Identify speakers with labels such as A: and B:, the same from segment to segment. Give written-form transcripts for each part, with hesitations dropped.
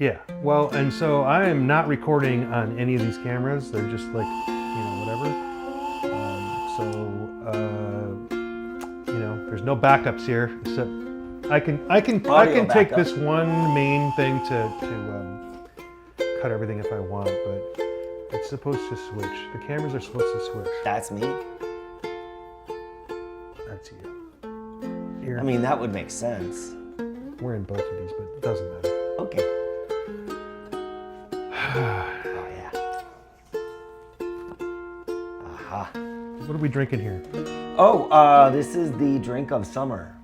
A: Yeah. Well, and so I am not recording on any of these cameras. They're just like, whatever. There's no backups here. Except I can take this one main thing to cut everything if I want, but it's supposed to switch. The cameras are supposed to switch.
B: That's me?
A: That's you. Here.
B: I mean, that would make sense.
A: We're in both of these, but it doesn't matter.
B: Okay. Oh, yeah. Aha.
A: What are we drinking here?
B: Oh, this is the drink of summer.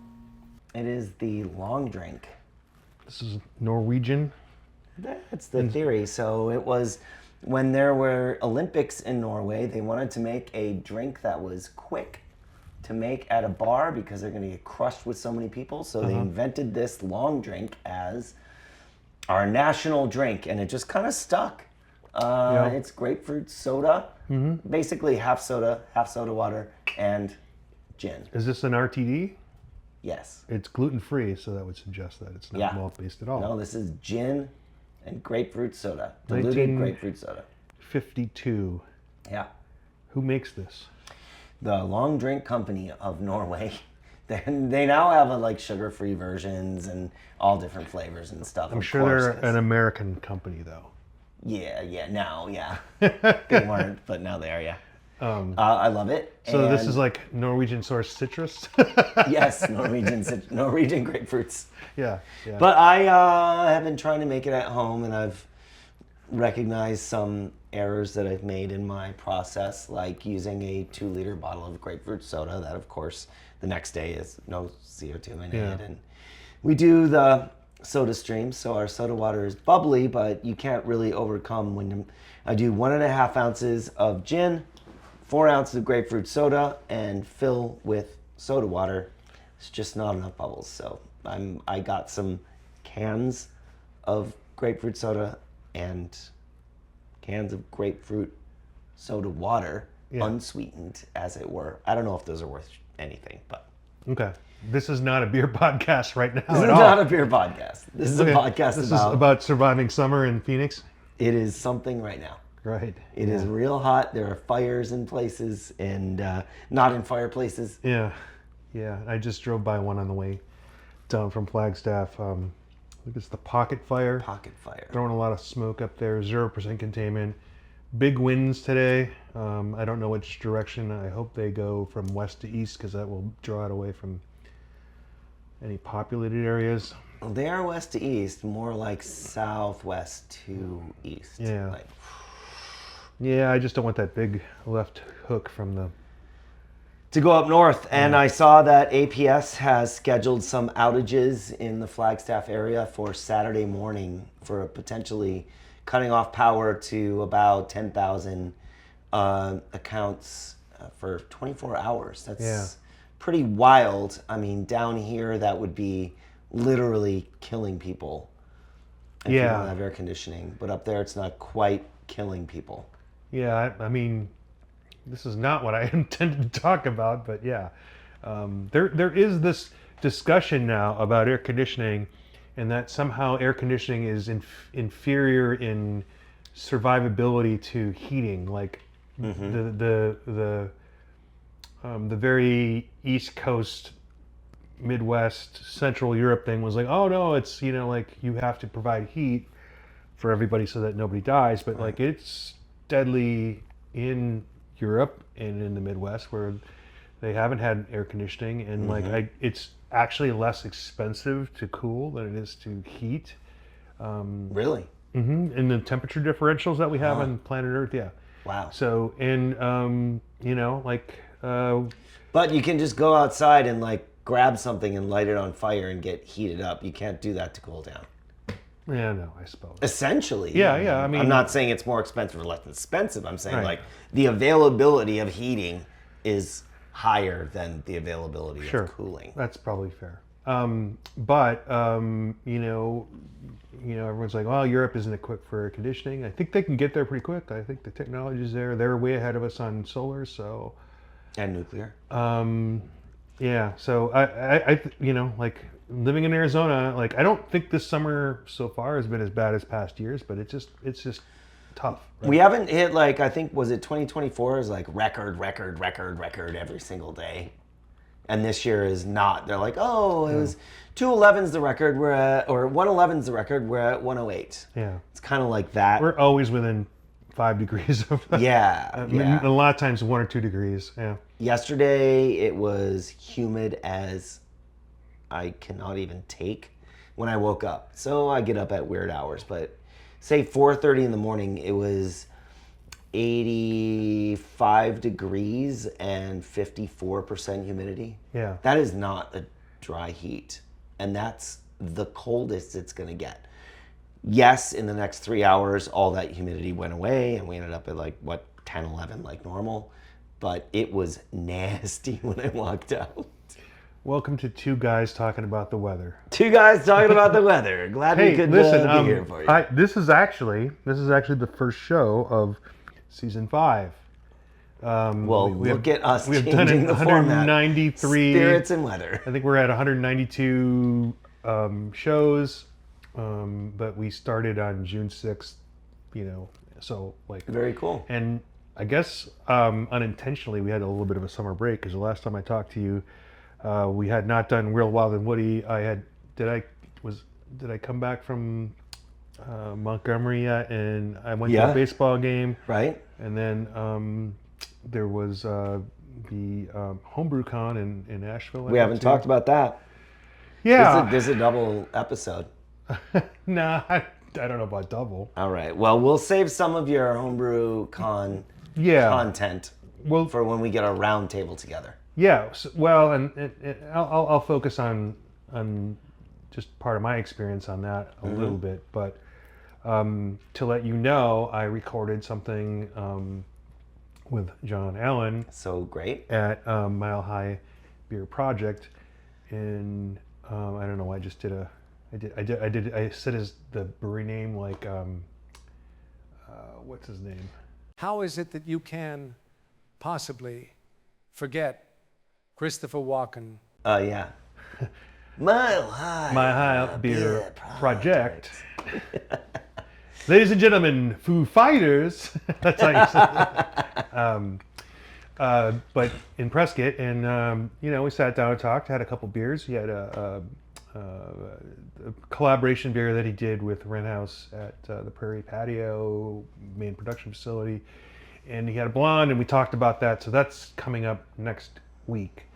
B: It is the long drink.
A: This is Norwegian.
B: That's the theory. So it was when there were Olympics in Norway, they wanted to make a drink that was quick to make at a bar because they're going to get crushed with so many people. So they invented this long drink as our national drink, and it just kind of stuck. It's grapefruit soda, basically half soda water, and gin.
A: Is this an RTD?
B: Yes.
A: It's gluten-free, so that would suggest that it's not malt-based at all.
B: No, this is gin and grapefruit soda, diluted grapefruit soda.
A: 52.
B: Yeah.
A: Who makes this?
B: The Long Drink Company of Norway. They now have sugar-free versions and all different flavors and stuff.
A: I'm sure they're an American company, though.
B: Yeah, now, yeah. They weren't, but now they are, yeah. I love it.
A: So this is like Norwegian source citrus?
B: Yes, Norwegian grapefruits.
A: Yeah.
B: But I have been trying to make it at home, and I've recognized some errors that I've made in my process, like using a 2-liter bottle of grapefruit soda that, of course, the next day is no CO2 in it. And we do the soda stream, so our soda water is bubbly, but you can't really overcome when I do 1.5 ounces of gin, 4 ounces of grapefruit soda, and fill with soda water. It's just not enough bubbles. So I got some cans of grapefruit soda and cans of grapefruit soda water, unsweetened, as it were. I don't know if those are worth anything, but
A: okay. This is not a beer podcast right now.
B: This is not a beer podcast. This is a podcast
A: This is about surviving summer in Phoenix.
B: It is something right now.
A: Right.
B: It is real hot. There are fires in places and not in fireplaces.
A: Yeah. I just drove by one on the way down from Flagstaff. I think it's the Pocket Fire. Throwing a lot of smoke up there. 0% containment. Big winds today. I don't know which direction. I hope they go from west to east because that will draw it away from any populated areas.
B: Well, they are west to east, more like southwest to east.
A: Yeah. Yeah, I just don't want that big left hook from the...
B: To go up north. And I saw that APS has scheduled some outages in the Flagstaff area for Saturday morning for potentially cutting off power to about 10,000 accounts for 24 hours. That's pretty wild. I mean, down here, that would be literally killing people if you don't have air conditioning. But up there, it's not quite killing people.
A: Yeah, I mean, this is not what I intended to talk about, but yeah. There is this discussion now about air conditioning and that somehow air conditioning is inferior in survivability to heating. Like the very East Coast, Midwest, Central Europe thing was like, oh no, it's, like you have to provide heat for everybody so that nobody dies. But like it's deadly in Europe and in the Midwest where they haven't had air conditioning, and it's actually less expensive to cool than it is to heat.
B: Really?
A: And the temperature differentials that we have on planet Earth,
B: Wow.
A: So, and
B: but you can just go outside and grab something and light it on fire and get heated up. You can't do that to cool down.
A: Yeah, no, I suppose.
B: Essentially.
A: Yeah. I mean,
B: I'm not saying it's more expensive or less expensive. I'm saying the availability of heating is higher than the availability of cooling.
A: That's probably fair. But everyone's like, well, Europe isn't equipped for air conditioning. I think they can get there pretty quick. I think the technology's there. They're way ahead of us on solar, so.
B: And nuclear.
A: Yeah. So I living in Arizona, like I don't think this summer so far has been as bad as past years, but it's just tough. Right?
B: We haven't hit like, I think, was it 2024 is like record every single day. And this year is not. They're like, oh, it was 211's the record, we're at, or 111's the record, we're at 108.
A: Yeah.
B: It's kind of like that.
A: We're always within 5 degrees of
B: Yeah, yeah.
A: A lot of times 1 or 2 degrees. Yeah.
B: Yesterday it was humid as I cannot even take when I woke up. So I get up at weird hours, but say 4:30 in the morning, it was 85 degrees and 54% humidity.
A: Yeah.
B: That is not a dry heat. And that's the coldest it's going to get. Yes, in the next 3 hours, all that humidity went away and we ended up at like, 10, 11 like normal. But it was nasty when I walked out.
A: Welcome to two guys talking about the weather.
B: Two guys talking about the weather. Glad we could
A: listen,
B: be here for you.
A: This is actually the first show of season 5.
B: Well, look at us
A: We've
B: changing
A: done
B: the format.
A: 193
B: Spirits and weather.
A: I think we're at 192 shows, but we started on June 6th. So like
B: Very cool.
A: And I guess unintentionally we had a little bit of a summer break because the last time I talked to you, we had not done Real Wild and Woody. Did I come back from Montgomery yet? And I went to a baseball game.
B: Right.
A: And then there was the Homebrew Con in Asheville.
B: We haven't talked about that.
A: Yeah.
B: This is a double episode.
A: Nah, I don't know about double.
B: All right. Well, we'll save some of your Homebrew Con content for when we get our round table together.
A: Yeah. Well, and I'll focus on just part of my experience on that a little bit. But to let you know, I recorded something with John Allen.
B: So great.
A: At Mile High Beer Project in I don't know. I just did I said the brewery name like what's his name?
C: How is it that you can possibly forget Christopher Walken?
B: Yeah. Mile High
A: Beer Project. Ladies and gentlemen, Foo Fighters. That's how you say it. But in Prescott, and we sat down and talked, had a couple beers. He had a collaboration beer that he did with Rent House at the Prairie Patio main production facility, and he had a blonde, and we talked about that. So that's coming up next week,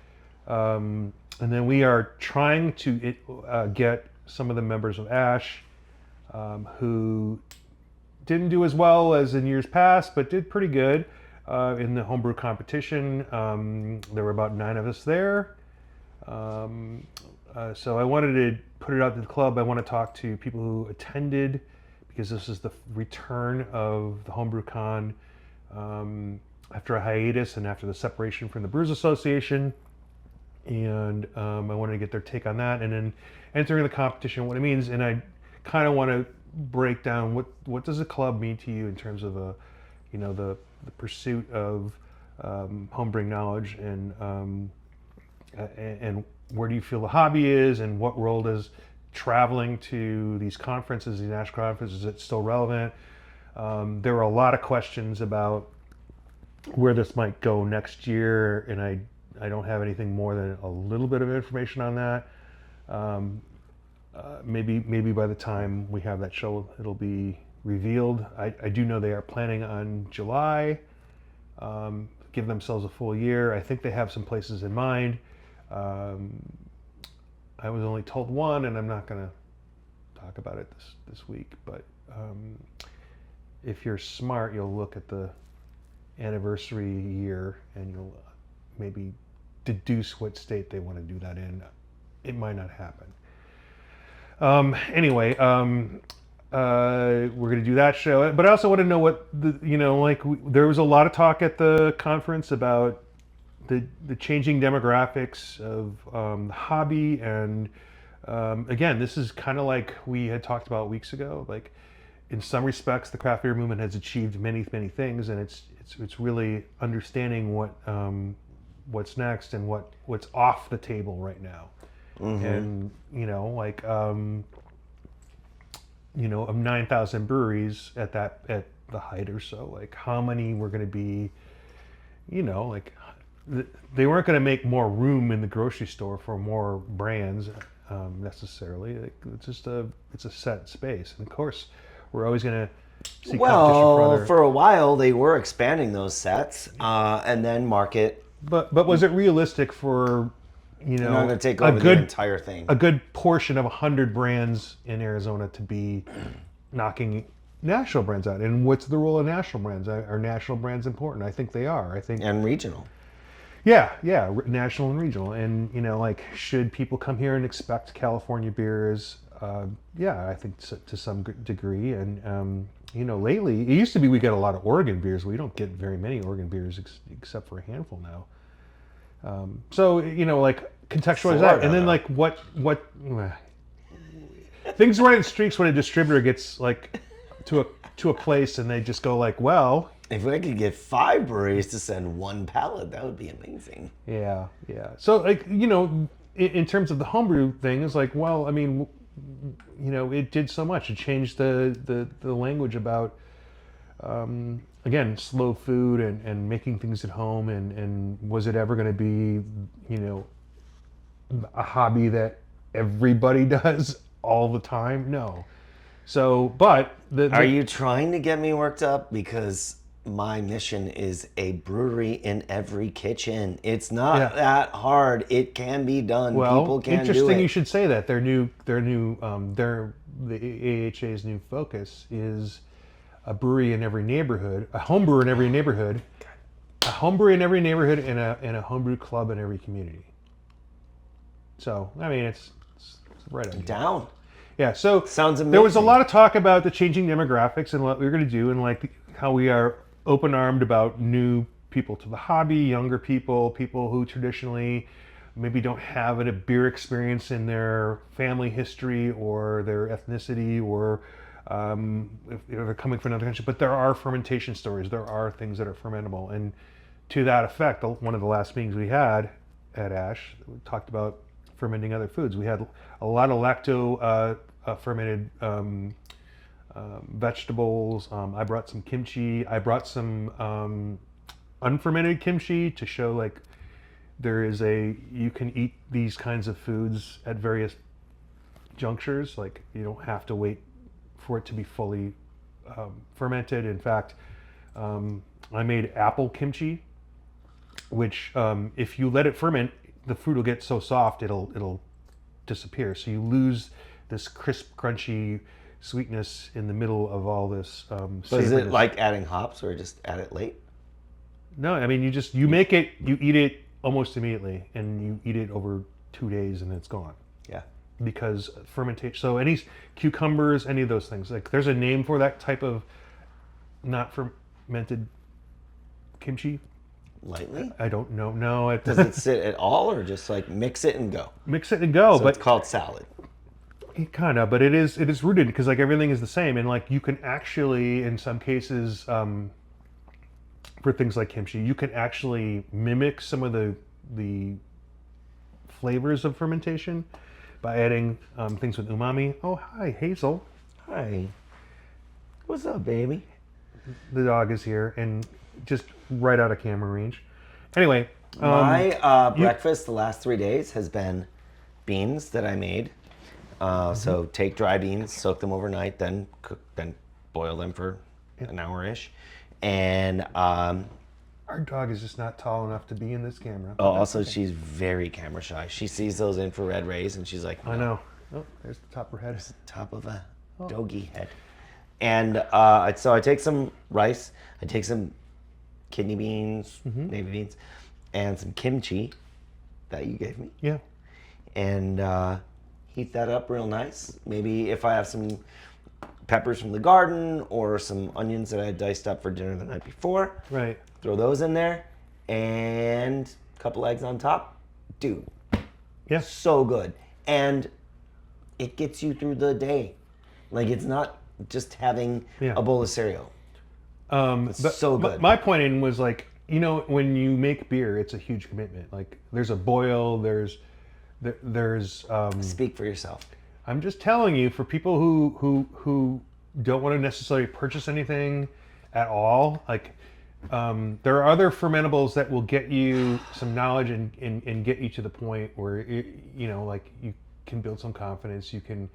A: and then we are trying to get some of the members of Ash who didn't do as well as in years past, but did pretty good in the homebrew competition. There were about 9 of us there. So I wanted to put it out to the club. I want to talk to people who attended because this is the return of the Homebrew Con after a hiatus and after the separation from the Brewers Association. And I wanted to get their take on that, and then entering the competition, what it means. And I kind of want to break down what does a club mean to you in terms of the pursuit of homebrewing knowledge, and where do you feel the hobby is, and what role does traveling to these conferences, these national conferences, is it still relevant? There were a lot of questions about where this might go next year, and I don't have anything more than a little bit of information on that. Maybe by the time we have that show, it'll be revealed. I do know they are planning on July, give themselves a full year. I think they have some places in mind. I was only told one, and I'm not going to talk about it this week, but if you're smart, you'll look at the anniversary year and you'll maybe deduce what state they want to do that in. It might not happen. Anyway, we're going to do that show, but I also want to know what there was a lot of talk at the conference about the changing demographics of the hobby, and again, this is kind of like we had talked about weeks ago. Like, in some respects, the craft beer movement has achieved many things, and it's really understanding what's next and what's off the table right now. and of 9,000 breweries at the height or so, like how many were going to be, they weren't going to make more room in the grocery store for more brands necessarily. Like, it's a set space, and of course, we're always going to see competition for other.
B: For a while they were expanding those sets, and then market.
A: But was it realistic for
B: They're not going to take over the entire thing.
A: A good portion of 100 brands in Arizona to be knocking national brands out? And what's the role of national brands? Are national brands important? I think they are.
B: And regional.
A: Yeah, national and regional. And should people come here and expect California beers? Yeah, I think to some degree. And lately it used to be we get a lot of Oregon beers. We don't get very many Oregon beers except for a handful now. So contextualize that, and then what things run in streaks when a distributor gets to a place and they just go well,
B: if I could get 5 breweries to send 1 pallet, that would be amazing.
A: Yeah. So in terms of the homebrew thing, it's it did so much. It changed the language about again, slow food and making things at home, and was it ever going to be, a hobby that everybody does all the time? No. So, but
B: are you trying to get me worked up? Because my mission is a brewery in every kitchen. It's not that hard. It can be done.
A: Well,
B: people can do it.
A: Interesting you should say that. The AHA's new focus is a brewery in every neighborhood, a home brewer in every neighborhood, a home brewery in every neighborhood, and a homebrew club in every community. So, it's right on.
B: Down.
A: Yeah, so
B: sounds amazing.
A: There was a lot of talk about the changing demographics and what we were going to do, and how we are open-armed about new people to the hobby, younger people who traditionally maybe don't have a beer experience in their family history or their ethnicity, or if they're coming from another country. But there are fermentation stories. There are things that are fermentable. And to that effect, one of the last meetings we had at Ash, we talked about fermenting other foods. We had a lot of lacto fermented vegetables. I brought some kimchi. I brought some unfermented kimchi to show you can eat these kinds of foods at various junctures. You don't have to wait for it to be fully fermented. In fact, I made apple kimchi, which if you let it ferment, the fruit will get so soft it'll disappear. So you lose this crisp, crunchy sweetness in the middle of all this.
B: So is it like adding hops, or just add it late?
A: No, you make it, you eat it almost immediately, and you eat it over 2 days, and it's gone.
B: Yeah.
A: Because fermentation. So any cucumbers, any of those things, there's a name for that type of not fermented kimchi.
B: Lightly?
A: I don't know. No.
B: Does it sit at all, or just mix it and go?
A: Mix it and go.
B: So
A: but
B: it's called salad.
A: Kind of, but it is rooted, because everything is the same, and you can actually, in some cases, for things like kimchi, you can actually mimic some of the flavors of fermentation by adding things with umami. Oh, hi, Hazel.
B: Hi. What's up, baby?
A: The dog is here, and just right out of camera range. Anyway,
B: my breakfast the last 3 days has been beans that I made. So take dry beans, soak them overnight, then boil them for an hour-ish. And
A: our dog is just not tall enough to be in this camera.
B: Oh, also she's very camera shy. She sees those infrared rays and she's like, no.
A: I know. Oh, there's the top of her head.
B: There's the top of a doggy head. And so I take some rice, I take some kidney beans, navy beans, and some kimchi that you gave me.
A: Yeah.
B: And heat that up real nice. Maybe if I have some peppers from the garden or some onions that I had diced up for dinner the night before.
A: Right.
B: Throw those in there, and a couple eggs on top. Dude.
A: Yeah.
B: So good. And it gets you through the day. It's not just having a bowl of cereal. It's so good.
A: My point in was when you make beer, it's a huge commitment. There's a boil, there's there's
B: Speak for yourself.
A: I'm just telling you, for people who don't want to necessarily purchase anything at all, like there are other fermentables that will get you some knowledge and get you to the point where like you can build some confidence. You can,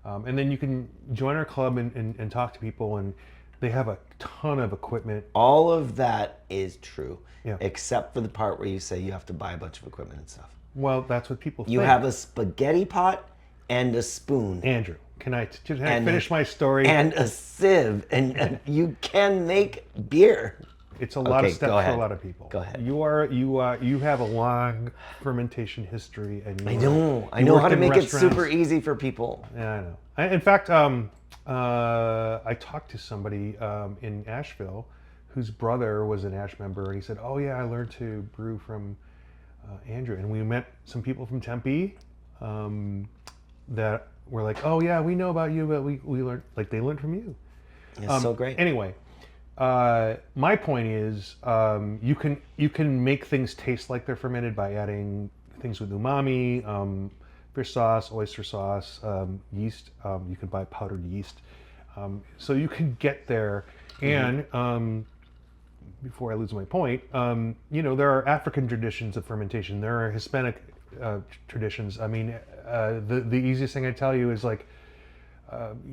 A: and then you can join our club and talk to people, and they have a ton of equipment.
B: All of that is true,
A: Yeah.
B: except for the part where you say you have to buy a bunch of equipment and stuff.
A: Well, that's what people
B: You
A: think.
B: have a spaghetti pot and a spoon.
A: Andrew, can I finish my story?
B: And a sieve, and you can make beer.
A: It's a lot of
B: Okay,
A: steps
B: go
A: for
B: ahead.
A: a lot of people.
B: Go ahead.
A: You have a long fermentation history, and
B: I
A: you
B: know how
A: worked
B: to
A: in
B: make it
A: restaurants.
B: super easy for people.
A: Yeah, I know. In fact, I talked to somebody in Asheville whose brother was an Ash member, and he said, "Oh yeah, I learned to brew from Andrew." And we met some people from Tempe that were like, "Oh yeah, we know about you, but we learned, like, they learned from you."
B: It's so great.
A: Anyway, my point is, you can make things taste like they're fermented by adding things with umami, fish sauce, oyster sauce, yeast. You can buy powdered yeast, so you can get there. And before I lose my point, there are African traditions of fermentation. There are Hispanic traditions. I mean, the easiest thing I tell you is, like,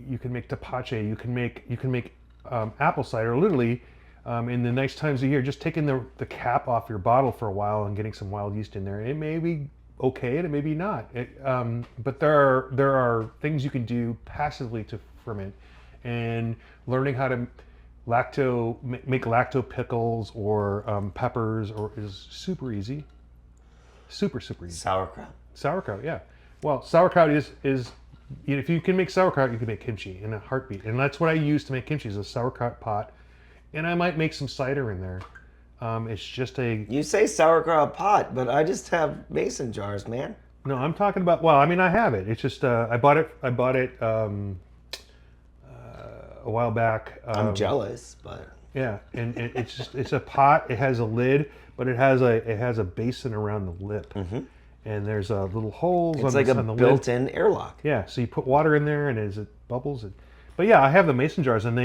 A: you can make tepache. You can make apple cider, literally, in the nice times of year, just taking the cap off your bottle for a while and getting some wild yeast in there. It may be okay and it may be not. But there are things you can do passively to ferment, and learning how to make lacto pickles or peppers is super easy. Super easy. Sauerkraut, yeah. Well, sauerkraut is if you can make sauerkraut, you can make kimchi in a heartbeat. And that's what I use to make kimchi, is a sauerkraut pot. And I might make some cider in there. It's just
B: You say sauerkraut pot, but I just have mason jars, man.
A: No, I'm talking about, well, I mean, I have it. It's just, I bought it a while back.
B: I'm jealous, but
A: Yeah, and it's a pot. It has a lid, but it has a basin around the lip. And there's little holes
B: it's
A: on
B: like
A: the
B: a
A: lid.
B: built-in airlock.
A: Yeah, so you put water in there, and as it bubbles, but yeah, I have the mason jars, and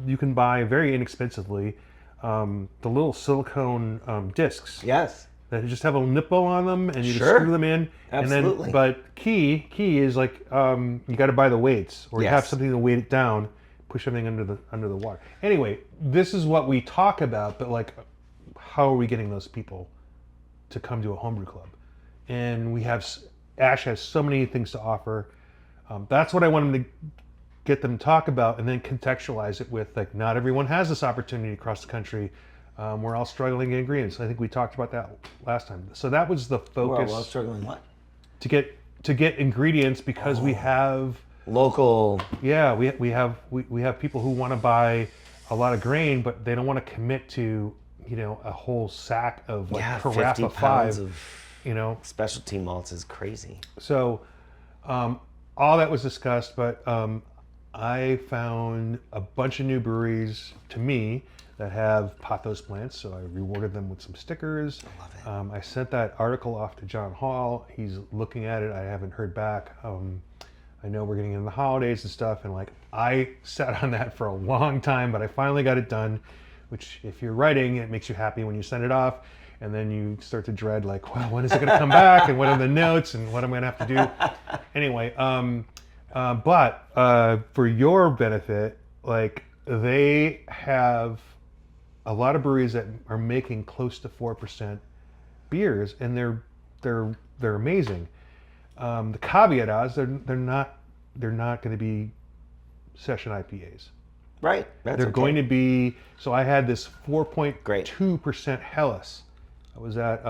A: you can buy very inexpensively the little silicone discs.
B: Yes.
A: That just have a nipple on them, and you just
B: Sure.
A: screw them in.
B: Absolutely.
A: And then, but key is, like, you got to buy the weights, or you have
B: Yes.
A: something to weight it down, push everything under the water. Anyway, this is what we talk about, but, like, how are we getting those people to come to a homebrew club? And Ash has so many things to offer. That's what I wanted to get them to talk about, and then contextualize it with, like, not everyone has this opportunity across the country. We're all struggling in ingredients. I think we talked about that last time. So that was the focus.
B: Well, struggling what?
A: To get ingredients, because we have
B: Local.
A: yeah we have people who want to buy a lot of grain, but they don't want to commit to a whole sack of, like,
B: 50
A: Carafa
B: pounds
A: 5.
B: of specialty malts is crazy.
A: So all that was discussed, but I found a bunch of new breweries to me that have pothos plants, so I rewarded them with some stickers.
B: I love it.
A: I sent that article off to John Hall. He's looking at it. I haven't heard back. I know we're getting into the holidays and stuff, and, like, I sat on that for a long time, but I finally got it done, which, if you're writing, it makes you happy when you send it off, and then you start to dread, like, well, when is it going to come back, and what are the notes, and what am I going to have to do? Anyway, but for your benefit, like, they have a lot of breweries that are making close to 4% beers, and they're amazing. The caveat is they're not going to be session IPAs.
B: Right. That's
A: They're going to be. So I had this 4.2% Hellas. I was at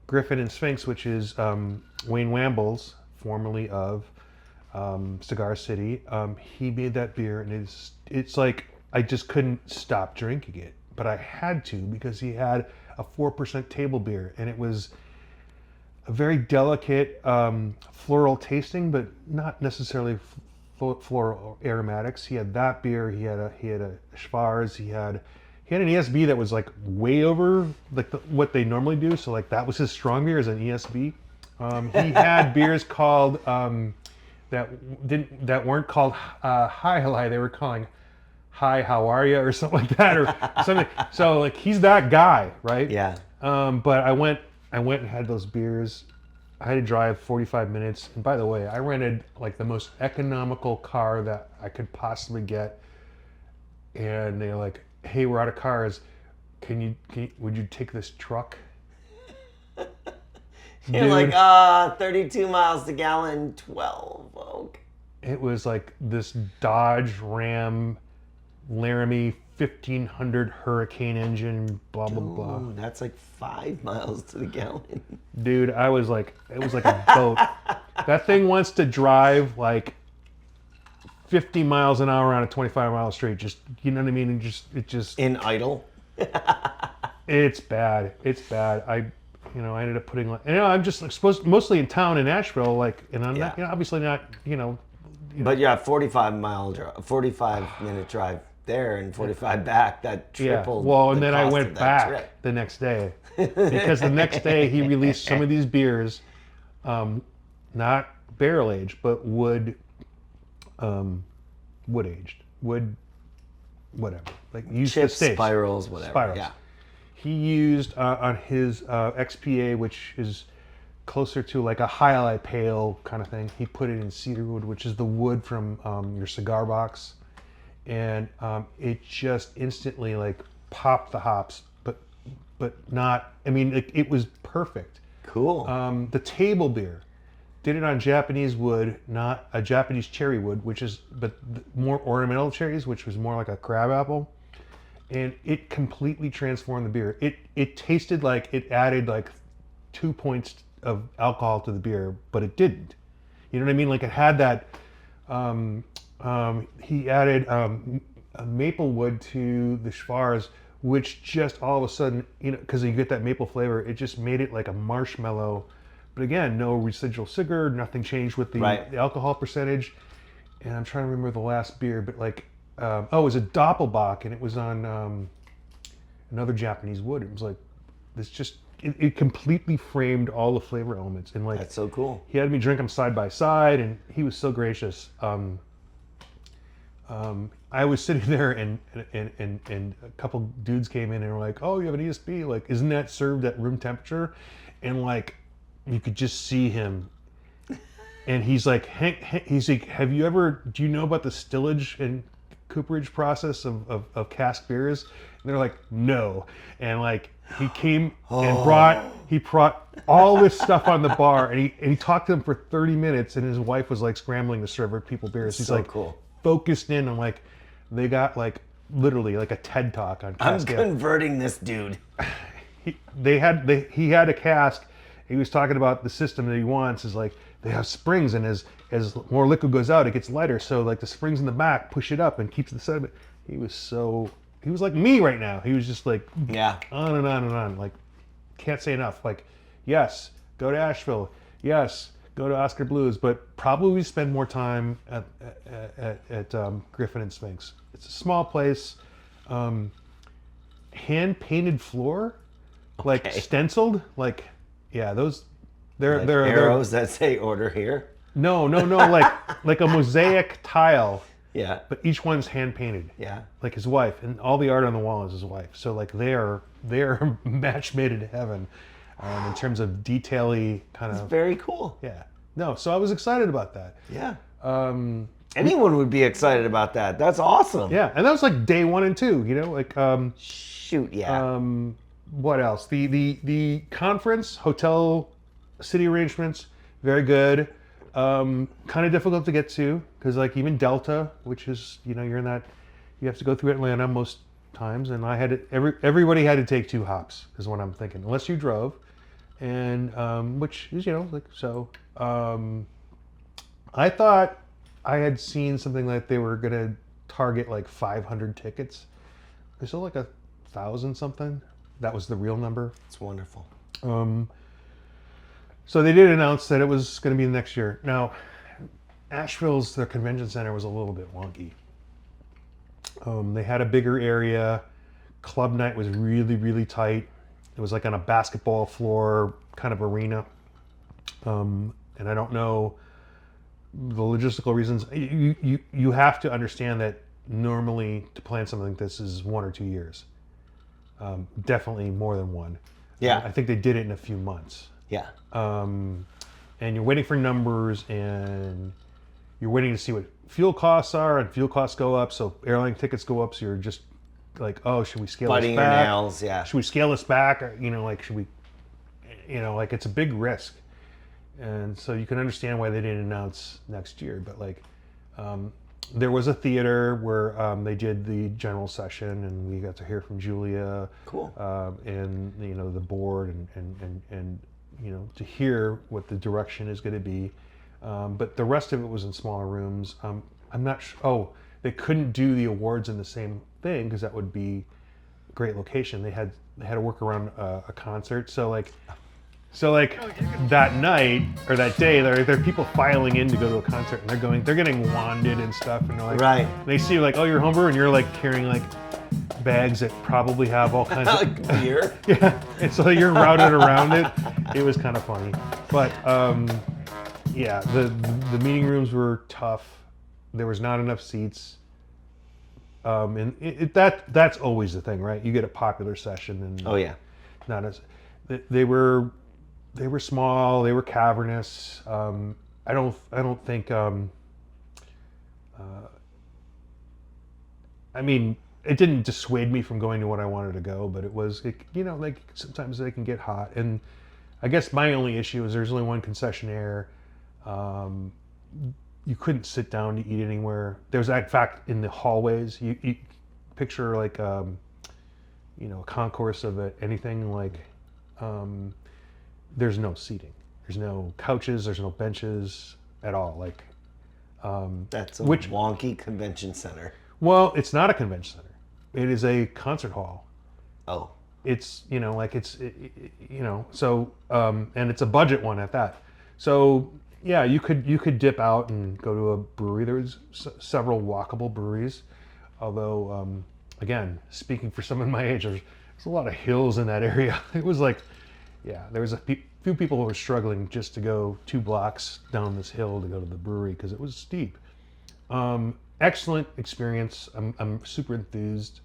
A: Griffin and Sphinx, which is Wayne Wamble's, formerly of Cigar City. He made that beer, and it's like, I just couldn't stop drinking it, but I had to, because he had a 4% table beer, and it was a very delicate floral tasting, but not necessarily floral aromatics. He had that beer. He had a Schwarz. He had an ESB that was, like, way over, like, what they normally do. So, like, that was his strong beer, as an ESB. He had beers called that weren't called Hi Halai. They were calling Hi How Are You or something like that or something. So like he's that guy, right?
B: Yeah.
A: But I went and had those beers. I had to drive 45 minutes. And by the way, I rented like the most economical car that I could possibly get. And they're like, "Hey, we're out of cars. Would you take this truck?"
B: You're
A: Dude.
B: like, 32 miles to gallon, 12 oak.
A: It was like this Dodge Ram Laramie 1500 Hurricane engine, blah, blah, blah.
B: Ooh, that's like 5 miles to the gallon.
A: Dude, I was like, it was like a boat. That thing wants to drive like 50 miles an hour on a 25-mile street. Just, you know what I mean? It just,
B: In idle?
A: it's bad. It's bad. I ended up putting, I'm just supposed mostly in town in Asheville, like, and I'm not, obviously not,
B: But yeah, 45-minute drive there and 45 back. That tripled.
A: Yeah. Well, and
B: the
A: then I
B: cost
A: went
B: of that
A: back
B: trip.
A: the next day because the next day he released some of these beers, not barrel aged, but wood aged, whatever. Like used
B: Chips,
A: the stage.
B: spirals, whatever.
A: Spirals.
B: Yeah.
A: He used on his XPA, which is closer to like a highlight pale kind of thing. He put it in cedar wood, which is the wood from your cigar box, and it just instantly like popped the hops, but not. I mean, it was perfect.
B: Cool.
A: The table beer did it on Japanese wood, not a Japanese cherry wood, but more ornamental cherries, which was more like a crab apple. And it completely transformed the beer. It tasted like it added like 2 points of alcohol to the beer, but it didn't. You know what I mean? Like it had that. He added a maple wood to the Schwarz, which just all of a sudden, because you get that maple flavor, it just made it like a marshmallow. But again, no residual sugar, nothing changed with the alcohol percentage. And I'm trying to remember the last beer, but like. It was a Doppelbock, and it was on another Japanese wood. It was like this, just it completely framed all the flavor elements, and like
B: That's so cool.
A: he had me drink them side by side, and he was so gracious. I was sitting there, and a couple dudes came in and were like, "Oh, you have an ESB? Like, isn't that served at room temperature?" And like, you could just see him. And he's like, "Have you ever? Do you know about the stillage and cooperage process of cask beers?" And they're like, "No." And like he came and brought all this stuff on the bar, and he talked to them for 30 minutes, and his wife was like scrambling to serve people beers. He's
B: so
A: like
B: cool.
A: Focused in on like they got like literally like a TED talk on cask.
B: I'm converting this dude.
A: He had a cask. He was talking about the system that he wants is like they have springs, and as more liquid goes out, it gets lighter. So like the springs in the back push it up and keeps the sediment. He was like me right now. He was just like on and on and on. Like can't say enough. Like yes, go to Asheville. Yes, go to Oscar Blues, but probably spend more time at Griffin and Sphinx. It's a small place. Hand painted floor, like stenciled, like those. They're
B: arrows that say order here.
A: No, like a mosaic tile.
B: Yeah.
A: But each one's hand painted.
B: Yeah.
A: Like his wife, and all the art on the wall is his wife. So like they are match made in heaven, in terms of detail-y kind of.
B: It's very cool.
A: Yeah. No, so I was excited about that.
B: Yeah. Anyone would be excited about that. That's awesome.
A: Yeah, and that was like day 1 and 2. Like.
B: Shoot. Yeah.
A: What else? The conference hotel. City arrangements, very good. Kind of difficult to get to because like even Delta, which is you're in that, you have to go through Atlanta most times, and I had everybody had to take 2 hops is what I'm thinking, unless you drove, and which is like so. I thought I had seen something like they were gonna target like 500 tickets. There's still like 1,000 something. That was the real number.
B: It's wonderful.
A: So they did announce that it was going to be next year. Now, their convention center was a little bit wonky. They had a bigger area. Club night was really, really tight. It was like on a basketball floor kind of arena. and I don't know the logistical reasons. You have to understand that normally to plan something like this is 1 or 2 years. Definitely more than one.
B: Yeah.
A: I think they did it in a few months.
B: Yeah.
A: And you're waiting for numbers, and you're waiting to see what fuel costs are, and fuel costs go up, so airline tickets go up. So you're just like, oh, should we scale
B: Biting
A: this
B: your
A: back?
B: nails, yeah.
A: Should we scale this back? Or, like, should we? Like, it's a big risk, and so you can understand why they didn't announce next year. But like, there was a theater where they did the general session, and we got to hear from Julia,
B: Cool.
A: and the board, and to hear what the direction is going to be. But the rest of it was in smaller rooms. I'm not sure. Oh, they couldn't do the awards in the same thing because that would be a great location. They had to work around a concert. So like that night or that day, there are people filing in to go to a concert, and they're getting wanded and stuff, and they're like,
B: Right.
A: They see like, oh, you're homebrew, and you're like carrying like bags that probably have all kinds of
B: Beer?
A: yeah, and so you're routed around it. It was kind of funny, but yeah, the meeting rooms were tough. There was not enough seats, and that's always the thing, right? You get a popular session, and
B: Oh, yeah.
A: not as they were small, they were cavernous. I don't think. I mean, it didn't dissuade me from going to what I wanted to go, but it was, like sometimes they can get hot. And I guess my only issue is there's only one concessionaire. You couldn't sit down to eat anywhere. There's, in fact, in the hallways, you picture like, a concourse of anything like, there's no seating. There's no couches, there's no benches at all. Like,
B: That's a wonky convention center.
A: well, it's not a convention center. It is a concert hall.
B: Oh.
A: It's, so, and it's a budget one at that. So yeah, you could dip out and go to a brewery. There's several walkable breweries, although, again, speaking for someone my age, there's a lot of hills in that area. It was like, yeah, there was a few people who were struggling just to go 2 blocks down this hill to go to the brewery because it was steep. Excellent experience. I'm super enthused.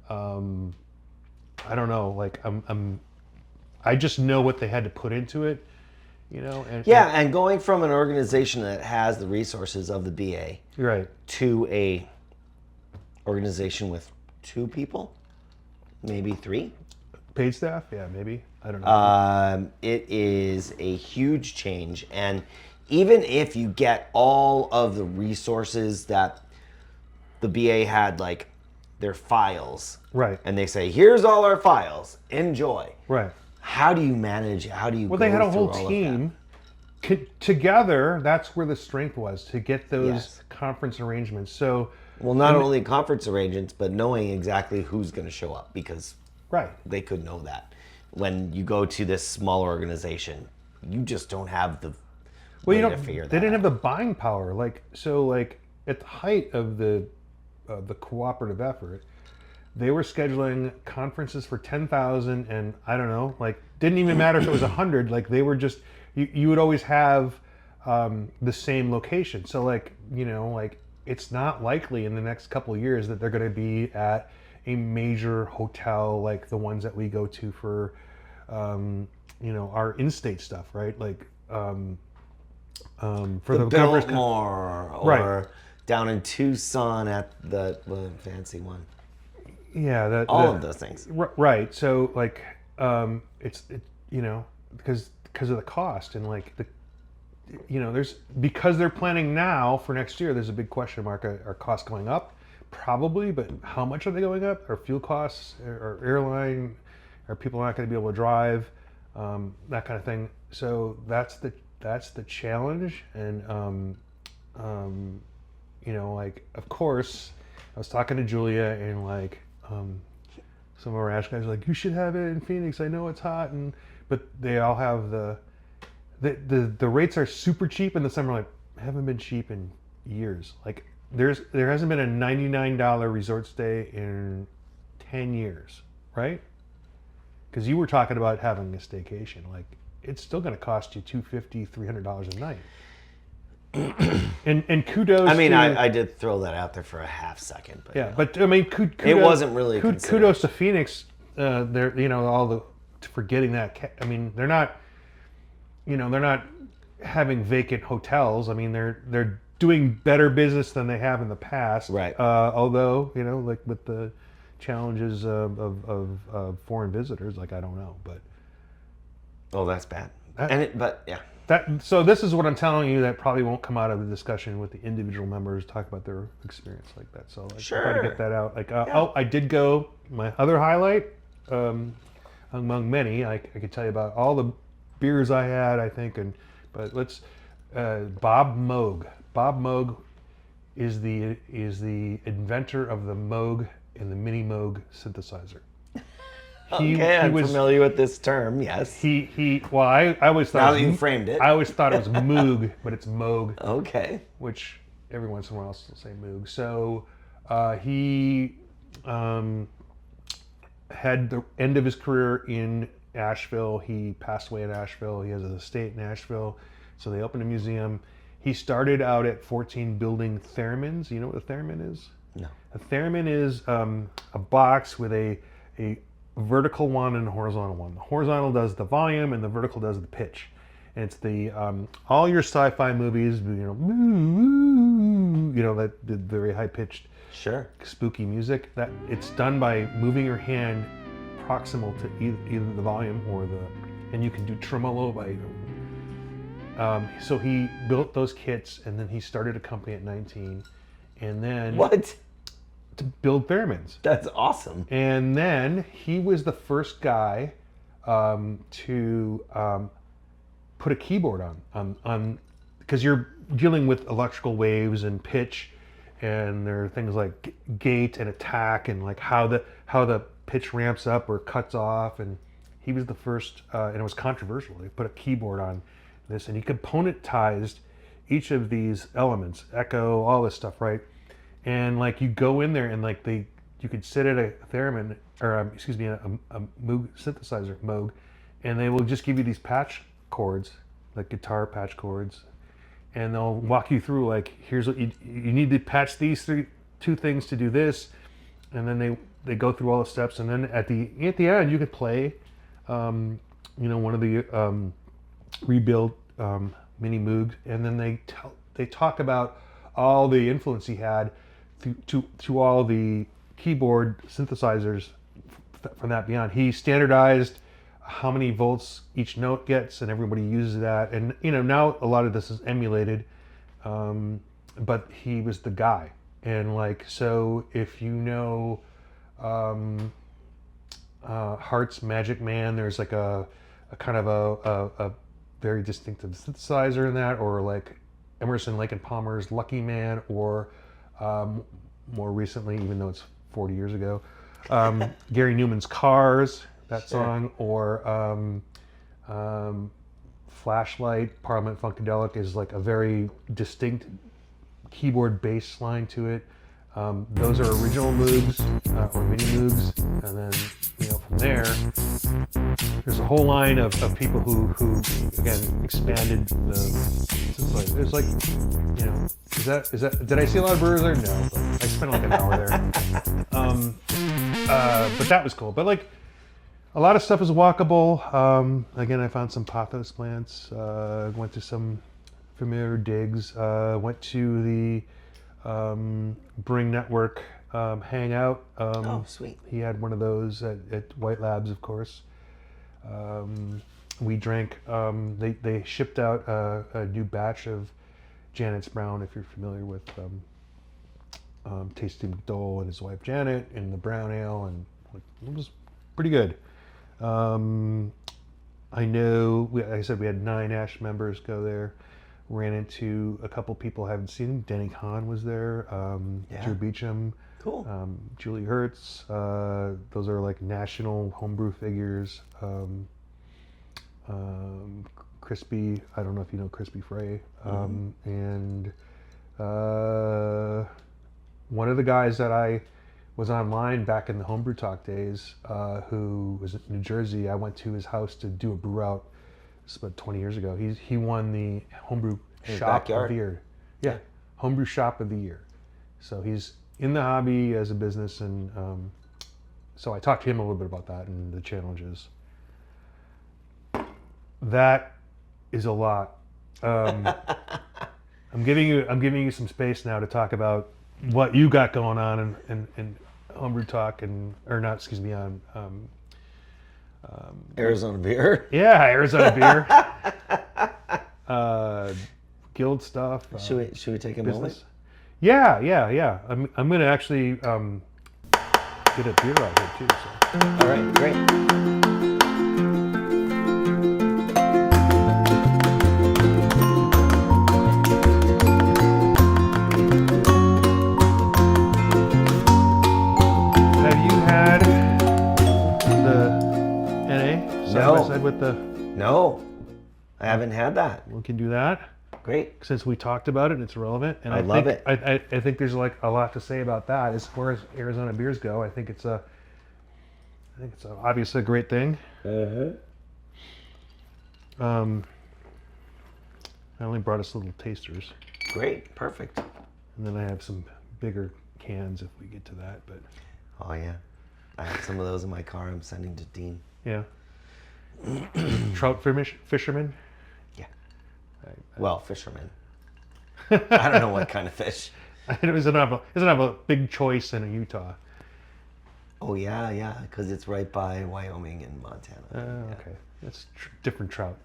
A: I don't know, like I just know what they had to put into it,
B: And going from an organization that has the resources of the BA
A: right
B: to a organization with 2 people, maybe 3.
A: paid staff, yeah, maybe, I don't know.
B: It is a huge change, and even if you get all of the resources that the BA had, like their files,
A: Right.
B: and they say, here's all our files, enjoy.
A: Right.
B: How do you manage? How do you
A: Well,
B: go
A: they had a
B: through
A: whole
B: all of
A: team together. That's where the strength was, to get those
B: Yes.
A: conference arrangements. So
B: that? Well, not only conference arrangements, but knowing exactly who's going to show up, because
A: right.
B: they could know that. When you go to this small organization, you just don't have the way to figure that
A: they didn't
B: out.
A: have the buying power. Like at the height of the cooperative effort, they were scheduling conferences for 10,000, and I don't know, like didn't even matter if it was 100. Like they were just you would always have the same location. So like it's not likely in the next couple of years that they're going to be at a major hotel like the ones that we go to for our in-state stuff, right? Like for the governor's
B: Biltmore, or
A: Right.
B: down in Tucson at the fancy one.
A: yeah,
B: All of those things.
A: Right. So like it's because of the cost, and like there's, because they're planning now for next year, there's a big question mark. Are costs going up? Probably, but how much are they going up? Are fuel costs, or airline, are people not going to be able to drive, that kind of thing. So that's the challenge. And like, of course, I was talking to Julia, and like some of our Ash guys are like, you should have it in Phoenix. I know it's hot, but they all have the rates are super cheap in the summer. Like, haven't been cheap in years. Like there hasn't been a $99 resort stay in 10 years, right? Because you were talking about having a staycation. Like, it's still going to cost you $250, $300 a night. and kudos.
B: I mean,
A: to,
B: I did throw that out there for a half second, but
A: yeah, but I mean, kudos,
B: it wasn't really
A: kudos to Phoenix. They're for getting that. I mean, they're not having vacant hotels. I mean, they're doing better business than they have in the past.
B: Right.
A: Although like with the challenges of foreign visitors, like I don't know, but
B: oh, that's bad. But yeah.
A: So this is what I'm telling you that probably won't come out of the discussion with the individual members talk about their experience like that. So like,
B: sure.
A: try to get that out. Like I did go. My other highlight, among many, I could tell you about all the beers I had. I think, but let's Bob Moog. Bob Moog is the inventor of the Moog and the Mini Moog synthesizer.
B: I'm familiar with this term. Yes.
A: Well, I always thought
B: now that you framed it,
A: I always thought it was Moog, but it's Moog.
B: Okay.
A: Which every once in a while will say Moog. So he had the end of his career in Asheville. He passed away in Asheville. He has an estate in Asheville. So they opened a museum. He started out at 14 building theremins. You know what a theremin is?
B: No.
A: A theremin is a box with a vertical one and a horizontal one. The horizontal does the volume and the vertical does the pitch. And it's the all your sci-fi movies, that the very high pitched,
B: sure,
A: spooky music. That it's done by moving your hand proximal to either the volume or and you can do tremolo by. So he built those kits, and then he started a company at 19, and then
B: what?
A: To build theremins.
B: That's awesome.
A: And then he was the first guy to put a keyboard on because you're dealing with electrical waves and pitch, and there are things like gate and attack and like how the pitch ramps up or cuts off, and he was the first, and it was controversial. They put a keyboard on this, and he componentized each of these elements, echo, all this stuff, right? And like you go in there and like you could sit at a theremin or a Moog synthesizer, Moog, and they will just give you these patch chords, like guitar patch chords, and they'll walk you through like, here's what you need to patch these two things to do this, and then they go through all the steps, and then at the end you could play, one of the rebuild mini Moog, and then they talk about all the influence he had to all the keyboard synthesizers from that beyond. He standardized how many volts each note gets, and everybody uses that. And now a lot of this is emulated, but he was the guy. And like, so if you know Hart's Magic Man, there's like a kind of a very distinctive synthesizer in that, or like Emerson, Lake and Palmer's Lucky Man, or more recently, even though it's 40 years ago, Gary Newman's Cars, that song, or Flashlight, Parliament Funkadelic is like a very distinct keyboard bass line to it. Those are original Moogs or mini Moogs, and then from there, there's a whole line of people who again expanded the synthesizer. It's like, is that did I see a lot of brewers there? No, but I spent like an hour there. But that was cool. But like a lot of stuff is walkable. Again, I found some pothos plants. Went to some familiar digs. Went to the Bring Network hangout.
B: Oh, sweet.
A: He had one of those at White Labs, of course. We drank, they shipped out a new batch of Janet's Brown, if you're familiar with Tasty McDole and his wife Janet, and the brown ale, and it was pretty good. I know, like I said, we had 9 Ash members go there. Ran into a couple people I haven't seen. Denny Kahn was there. Drew Beecham.
B: Cool.
A: Julie Hertz. Those are like national homebrew figures. Crispy. I don't know if you know Crispy Frey. And one of the guys that I was online back in the Homebrew Talk days, who was in New Jersey, I went to his house to do a brew out It's about 20 years ago. He won the Homebrew
B: His
A: Shop
B: backyard.
A: of the Year. Yeah, Homebrew Shop of the Year. So he's in the hobby as a business, and so I talked to him a little bit about that and the challenges. That is a lot. I'm giving you some space now to talk about what you got going on in Homebrew Talk on
B: Arizona beer.
A: yeah, Arizona beer, guild stuff.
B: Should we take a moment?
A: Business. Yeah. I'm gonna actually get a beer out here too. So.
B: All right, great.
A: Have you had the NA side by side with the?
B: No, I haven't had that.
A: We can do that.
B: Great.
A: Since we talked about it, it's relevant, and
B: I
A: think,
B: love it.
A: I think there's like a lot to say about that as far as Arizona beers go. I think it's obviously a great thing. I only brought us little tasters,
B: Great. Perfect.
A: and then I have some bigger cans if we get to that. But
B: Oh yeah, I have some of those in my car. I'm sending to Dean.
A: yeah, trout fisherman.
B: Yeah. Well, fishermen. I don't know what kind of fish.
A: It doesn't have a big choice in Utah.
B: Oh yeah, because it's right by Wyoming and Montana. Yeah.
A: Okay, that's different trout.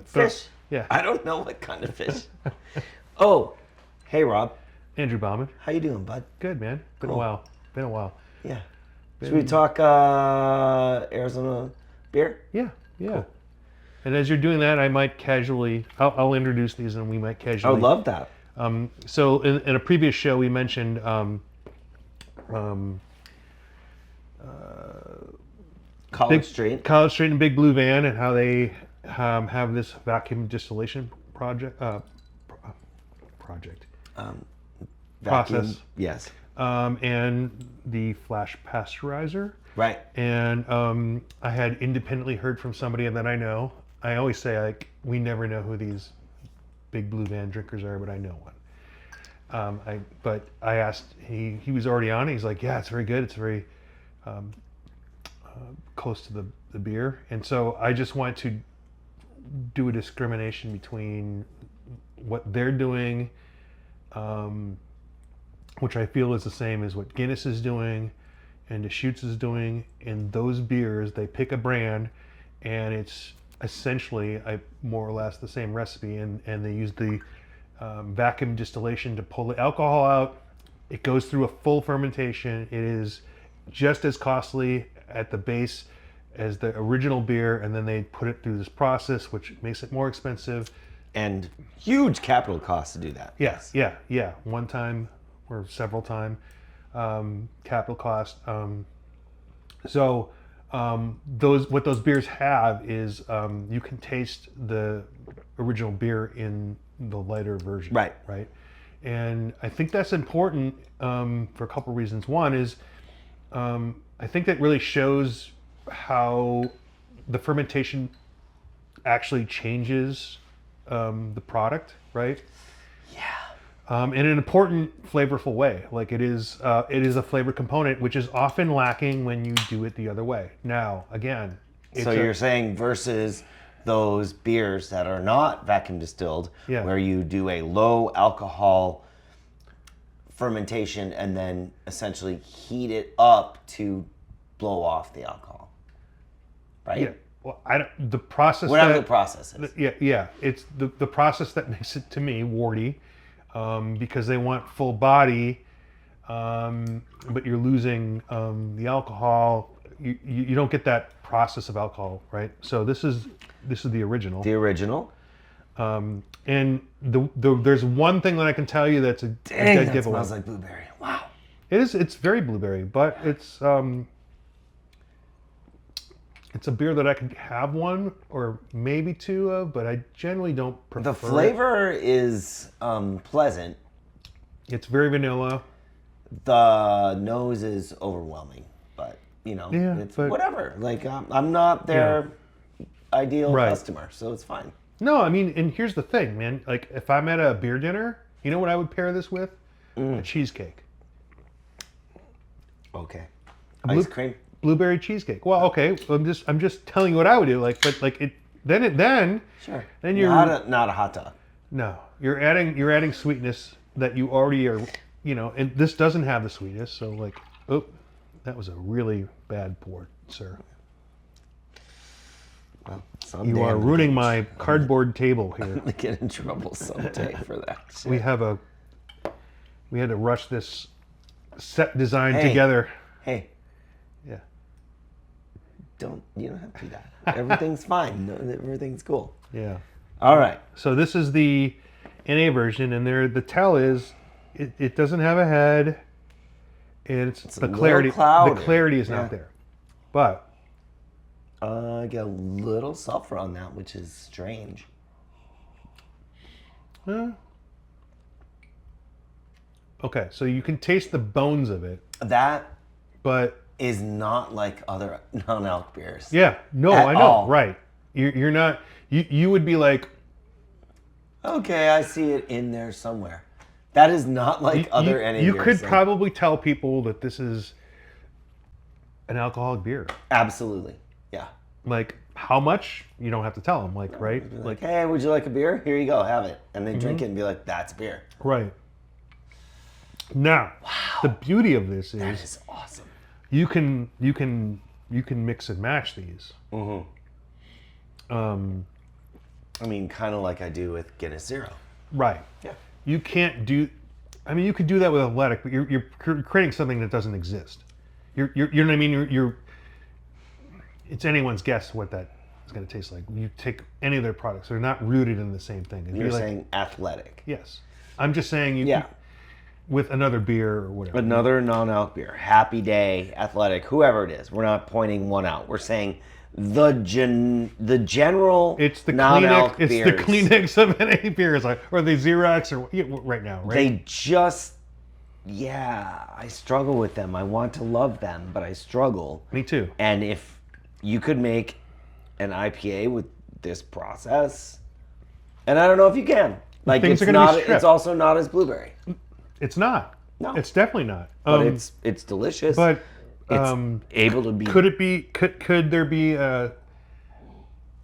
B: Fish?
A: Yeah.
B: I don't know what kind of fish. Oh, hey Rob,
A: Andrew Bauman.
B: how you doing, bud?
A: Good, man. Been
B: Cool.
A: a while.
B: Yeah. Should we talk Arizona beer?
A: Yeah. Cool. And as you're doing that, I might casually, I'll introduce these, and we might
B: I
A: casually.
B: would love that.
A: So in a previous show, we mentioned
B: College Street.
A: College Street and Big Blue Van, and how they have this vacuum distillation project.
B: Vacuum.
A: Process.
B: Yes.
A: And the flash pasteurizer.
B: Right.
A: And I had independently heard from somebody that I know. I always say, like, we never know who these Big Blue Van drinkers are, but I know one. But I asked, he was already on it. He's like, yeah, it's very good. It's very close to the beer. And so I just want to do a discrimination between what they're doing, which I feel is the same as what Guinness is doing and Deschutes is doing. And those beers, they pick a brand, and it's essentially more or less the same recipe, and they use the vacuum distillation to pull the alcohol out. It goes through a full fermentation. It is just as costly at the base as the original beer, and then they put it through this process, which makes it more expensive.
B: And huge capital costs to do that.
A: Yes, yeah. One time or several time capital cost. What those beers have is you can taste the original beer in the lighter version.
B: Right.
A: And I think that's important for a couple reasons. One is I think that really shows how the fermentation actually changes the product, right?
B: Yeah.
A: In an important, flavorful way. Like it is a flavor component, which is often lacking when you do it the other way. Now, again,
B: So you're saying versus those beers that are not vacuum distilled,
A: Yeah.
B: where you do a low alcohol fermentation and then essentially heat it up to blow off the alcohol, right?
A: yeah. Well, the process.
B: Whatever
A: that,
B: the process is.
A: Yeah. It's the process that makes it, to me, warty, because they want full body, but you're losing the alcohol. You don't get that process of alcohol, right? So this is the original.
B: The original.
A: And there's one thing that I can tell you that's a
B: Dang,
A: dead
B: that
A: giveaway.
B: smells like blueberry. Wow.
A: It's very blueberry, but it's a beer that I could have one or maybe two of, but I generally don't prefer
B: The
A: it.
B: flavor is pleasant.
A: It's very vanilla.
B: The nose is overwhelming, but
A: Yeah,
B: it's
A: but-
B: whatever. Like I'm not there. ideal
A: Right.
B: customer, so it's fine.
A: No, I mean, and here's the thing, man. Like, if I'm at a beer dinner, you know what I would pair this with? A cheesecake.
B: Okay.
A: Blue-
B: Ice cream.
A: Blueberry cheesecake. Well, okay. I'm just telling you what I would do. Like, but like it. Then
B: Sure.
A: Then you're
B: not a hot dog.
A: no. You're adding sweetness that you already are. You know, and this doesn't have the sweetness. So like, oh, that was a really bad pour, sir.
B: Well,
A: You are ruining my cardboard table here.
B: I'm gonna get in trouble someday for that shit.
A: We had to rush this set design
B: Hey.
A: together.
B: Hey,
A: Yeah.
B: you don't have to do that. Everything's fine. No, everything's cool.
A: Yeah.
B: All right.
A: So this is the NA version, and the tell is it doesn't have a head. It's
B: a
A: the
B: little
A: clarity.
B: cloudy.
A: The clarity is
B: Yeah.
A: not there, but
B: I get a little sulfur on that, which is strange.
A: okay. So you can taste the bones of it,
B: That
A: but
B: is not like other non-alc beers.
A: yeah, no,
B: At
A: I know,
B: all.
A: right? You're not. You would be like
B: Okay, I see it in there somewhere. That is not like other NA
A: You
B: beers.
A: could
B: Like,
A: probably tell people that this is an alcoholic beer.
B: absolutely. Yeah.
A: Like how much you don't have to tell them. Like right,
B: Like, hey, would you like a beer? Here you go, have it. And they
A: Mm-hmm.
B: drink it and be like, that's beer.
A: right. Now, the beauty of this
B: That
A: is
B: is awesome.
A: you can mix and match these.
B: I mean, kind of like I do with Guinness Zero.
A: Right.
B: Yeah.
A: You can't do. I mean, you could do that with athletic, but you're creating something that doesn't exist. You know what I mean? You're. It's anyone's guess what that is going to taste like. You take any of their products; they're not rooted in the same thing. It'd be
B: You're
A: like-
B: saying athletic.
A: yes. I'm just saying you.
B: Yeah.
A: With another beer or whatever.
B: Another non-alc beer. Happy Day, Athletic, whoever it is. We're not pointing one out. We're saying the general
A: It's the
B: non-alc
A: Kleenex. It's
B: beers.
A: the Kleenex of NA beers, like or the Xerox or right now, right?
B: They just, I struggle with them. I want to love them, but I struggle.
A: Me too.
B: And if you could make an IPA with this process, and I don't know if you can. Like
A: things
B: it's
A: are gonna be
B: not.
A: stripped.
B: It's also not as blueberry,
A: It's not.
B: No.
A: It's definitely not.
B: but it's delicious.
A: But
B: it's able to be.
A: could it be? Could there be a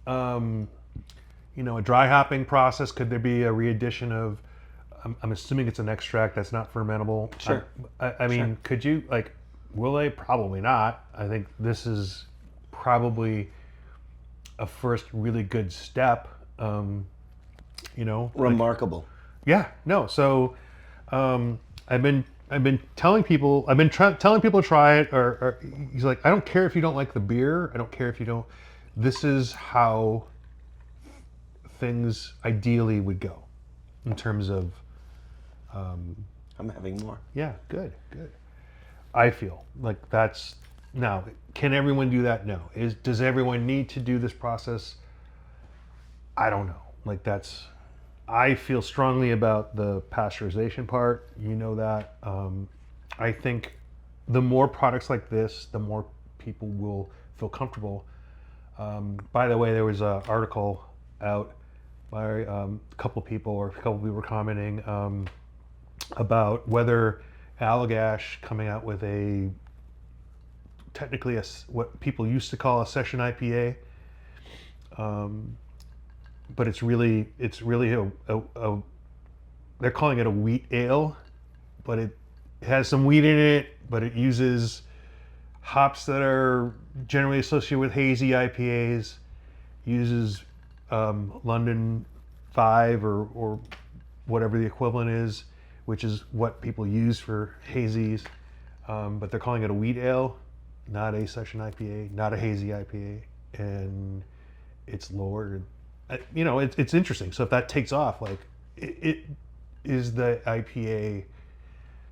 A: a dry hopping process? Could there be a readdition of? I'm assuming it's an extract that's not fermentable.
B: Sure.
A: I mean, could you like? Will they? Probably not. I think this is probably a first really good step.
B: Remarkable.
A: Yeah, no. So, I've been telling people, telling people to try it. Or he's like, I don't care if you don't like the beer. I don't care if you don't. This is how things ideally would go, in terms of.
B: I'm having more.
A: Yeah, good. I feel like that's now. Can everyone do that? No. Does everyone need to do this process? I don't know. Like that's. I feel strongly about the pasteurization part. You know that. I think the more products like this, the more people will feel comfortable. By the way, there was an article out by a couple people were commenting about whether Allagash coming out with technically what people used to call a session IPA. But it's really a they're calling it a wheat ale, but it has some wheat in it, but it uses hops that are generally associated with hazy IPAs, uses London 5 or whatever the equivalent is, which is what people use for hazies, but they're calling it a wheat ale, not a session IPA, not a hazy IPA, and it's lower. It's interesting. So if that takes off, like it is the IPA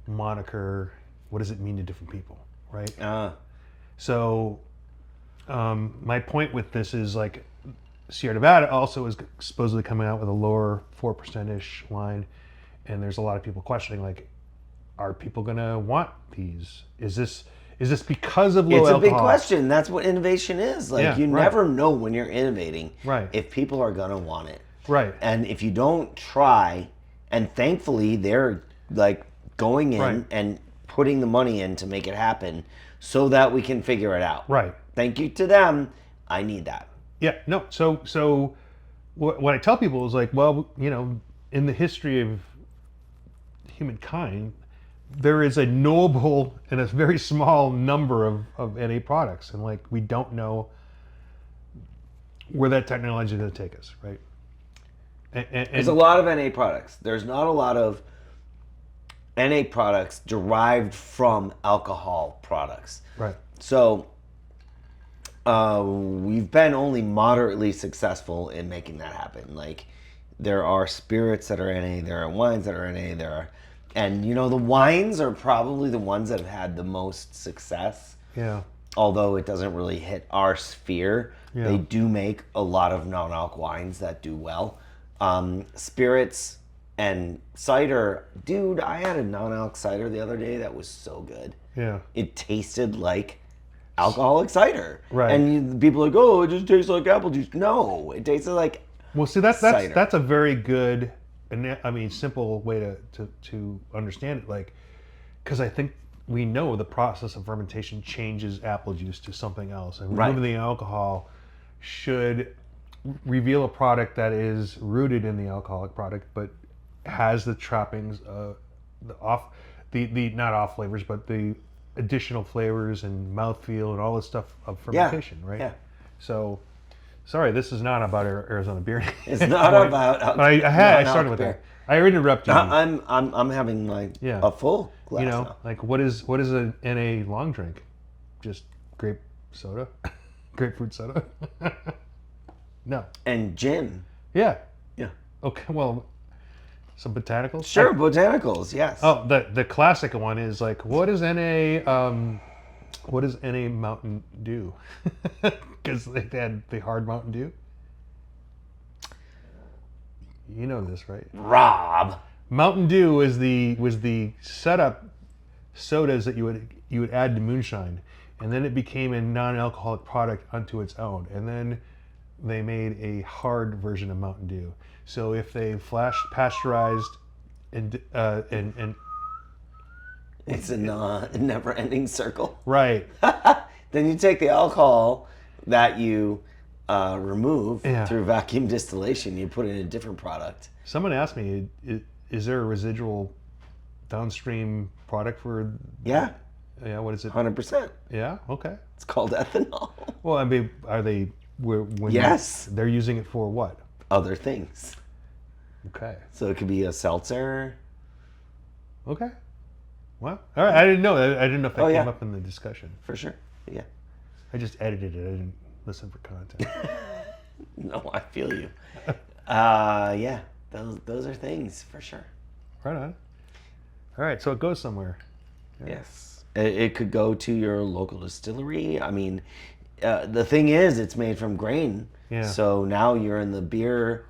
A: moniker. What does it mean to different people, right? So my point with this is like Sierra Nevada also is supposedly coming out with a lower 4%-ish line, and there's a lot of people questioning like, are people gonna want these? Is Is this because of low
B: It's a
A: alcohol?
B: big question. That's what innovation is. Like,
A: Yeah,
B: you
A: right.
B: never know when you're innovating
A: Right.
B: if people are going to want it.
A: Right.
B: And if you don't try, and thankfully they're like going in
A: Right.
B: and putting the money in to make it happen so that we can figure it out.
A: Right.
B: Thank you to them. I need that.
A: Yeah, no. So what I tell people is like, well, you know, in the history of humankind, there is a knowable and a very small number of NA products, and like we don't know where that technology is going to take us, right? And
B: There's a lot of NA products. There's not a lot of NA products derived from alcohol products.
A: right,
B: So we've been only moderately successful in making that happen. Like, there are spirits that are NA, there are wines that are NA, and you know, the wines are probably the ones that have had the most success.
A: yeah,
B: Although it doesn't really hit our sphere,
A: Yeah.
B: they do make a lot of non-alc wines that do well. Spirits and cider, dude, I had a non-alc cider the other day that was so good.
A: yeah,
B: It tasted like alcoholic cider.
A: Right.
B: And people are like, oh, it just tastes like apple juice. No, it tasted like
A: Well, see, that's
B: cider.
A: that's a very good, I mean, simple way to understand it. Like, because I think we know the process of fermentation changes apple juice to something else, and
B: Right.
A: removing the alcohol should reveal a product that is rooted in the alcoholic product, but has the trappings, the not off flavors, but the additional flavors and mouthfeel and all this stuff of fermentation, right?
B: Yeah.
A: So, sorry, this is not about Arizona beer.
B: It's not about
A: But I
B: non-alc
A: started with
B: beer.
A: that. I interrupted you.
B: I'm having like
A: Yeah.
B: a full glass
A: You know,
B: now.
A: like what is a NA long drink? Just grape soda, grapefruit soda. No.
B: And gin.
A: Yeah.
B: Yeah.
A: Okay. Well, some botanicals.
B: Sure, botanicals, yes.
A: Oh, the classic one is like, what is NA? What is NA Mountain Dew? Because they had the hard Mountain Dew. You know this, right?
B: Rob.
A: Mountain Dew was the setup sodas that you would add to moonshine, and then it became a non-alcoholic product unto its own, and then they made a hard version of Mountain Dew. So if they pasteurized and
B: It's a never-ending circle.
A: right,
B: Then you take the alcohol that you remove
A: Yeah.
B: through vacuum distillation, you put it in a different product.
A: someone asked me, is there a residual downstream product for?
B: Yeah,
A: Yeah, what is it?
B: 100%.
A: Yeah, okay.
B: It's called ethanol.
A: Well, I mean, are they? When
B: Yes.
A: they're using it for what?
B: Other things.
A: Okay.
B: So it could be a seltzer.
A: Okay. Well, all right. I didn't know. I didn't know if that
B: Oh,
A: came
B: yeah.
A: up in the discussion.
B: For sure. Yeah.
A: I just edited it. I didn't listen for content.
B: No, I feel you. Yeah, those are things for sure.
A: Right on. All right. So it goes somewhere.
B: Yes. It could go to your local distillery. I mean, the thing is, it's made from grain.
A: Yeah.
B: So now you're in the beer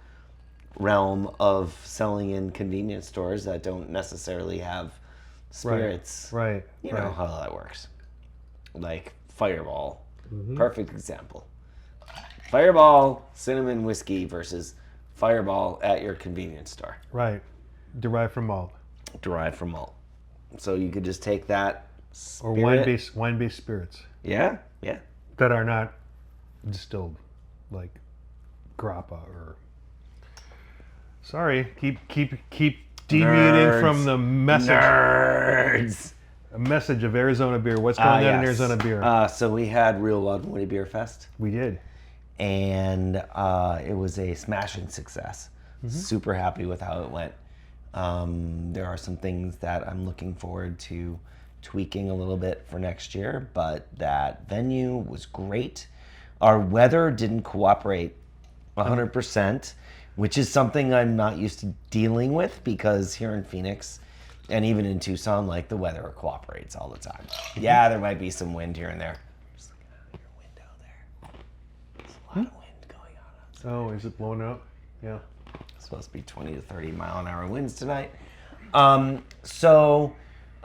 B: realm of selling in convenience stores that don't necessarily have spirits.
A: Right.
B: You
A: right.
B: know how that works. Like Fireball.
A: Mm-hmm.
B: Perfect example. Fireball cinnamon whiskey versus Fireball at your convenience store.
A: Right. Derived from malt
B: Derived from malt. So you could just take that
A: or
B: spirit-
A: wine-based spirits
B: Yeah, yeah.
A: that are not distilled, like grappa or. Sorry. Keep deviating
B: Nerds.
A: from the message.
B: Nerds.
A: A message of Arizona beer. What's going on in
B: Yes.
A: Arizona beer?
B: So we had Real Wild Woody Beer Fest,
A: We did.
B: and it was a smashing success. Super happy with how it went. There are some things that I'm looking forward to tweaking a little bit for next year, but that venue was great. Our weather didn't cooperate 100%, which is something I'm not used to dealing with because here in Phoenix and even in Tucson, like the weather cooperates all the time. Yeah, there might be some wind here and there. Just looking out your window there. There's a lot of wind going on outside.
A: Oh, is it blowing out? Yeah.
B: It's supposed to be 20 to 30 mile an hour winds tonight. So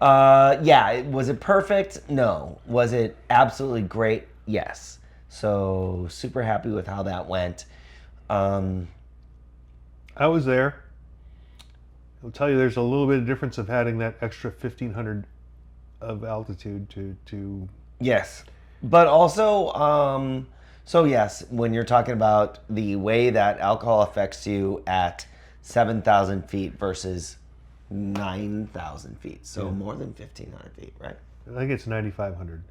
B: Yeah. Was it perfect? No. Was it absolutely great? Yes. So super happy with how that went.
A: I was there. I'll tell you, there's a little bit of difference of having that extra 1,500 of altitude to.
B: Yes. But also, so yes, when you're talking about the way that alcohol affects you at 7,000 feet versus 9,000 feet, so more than 1,500 feet, right?
A: I think it's 9,500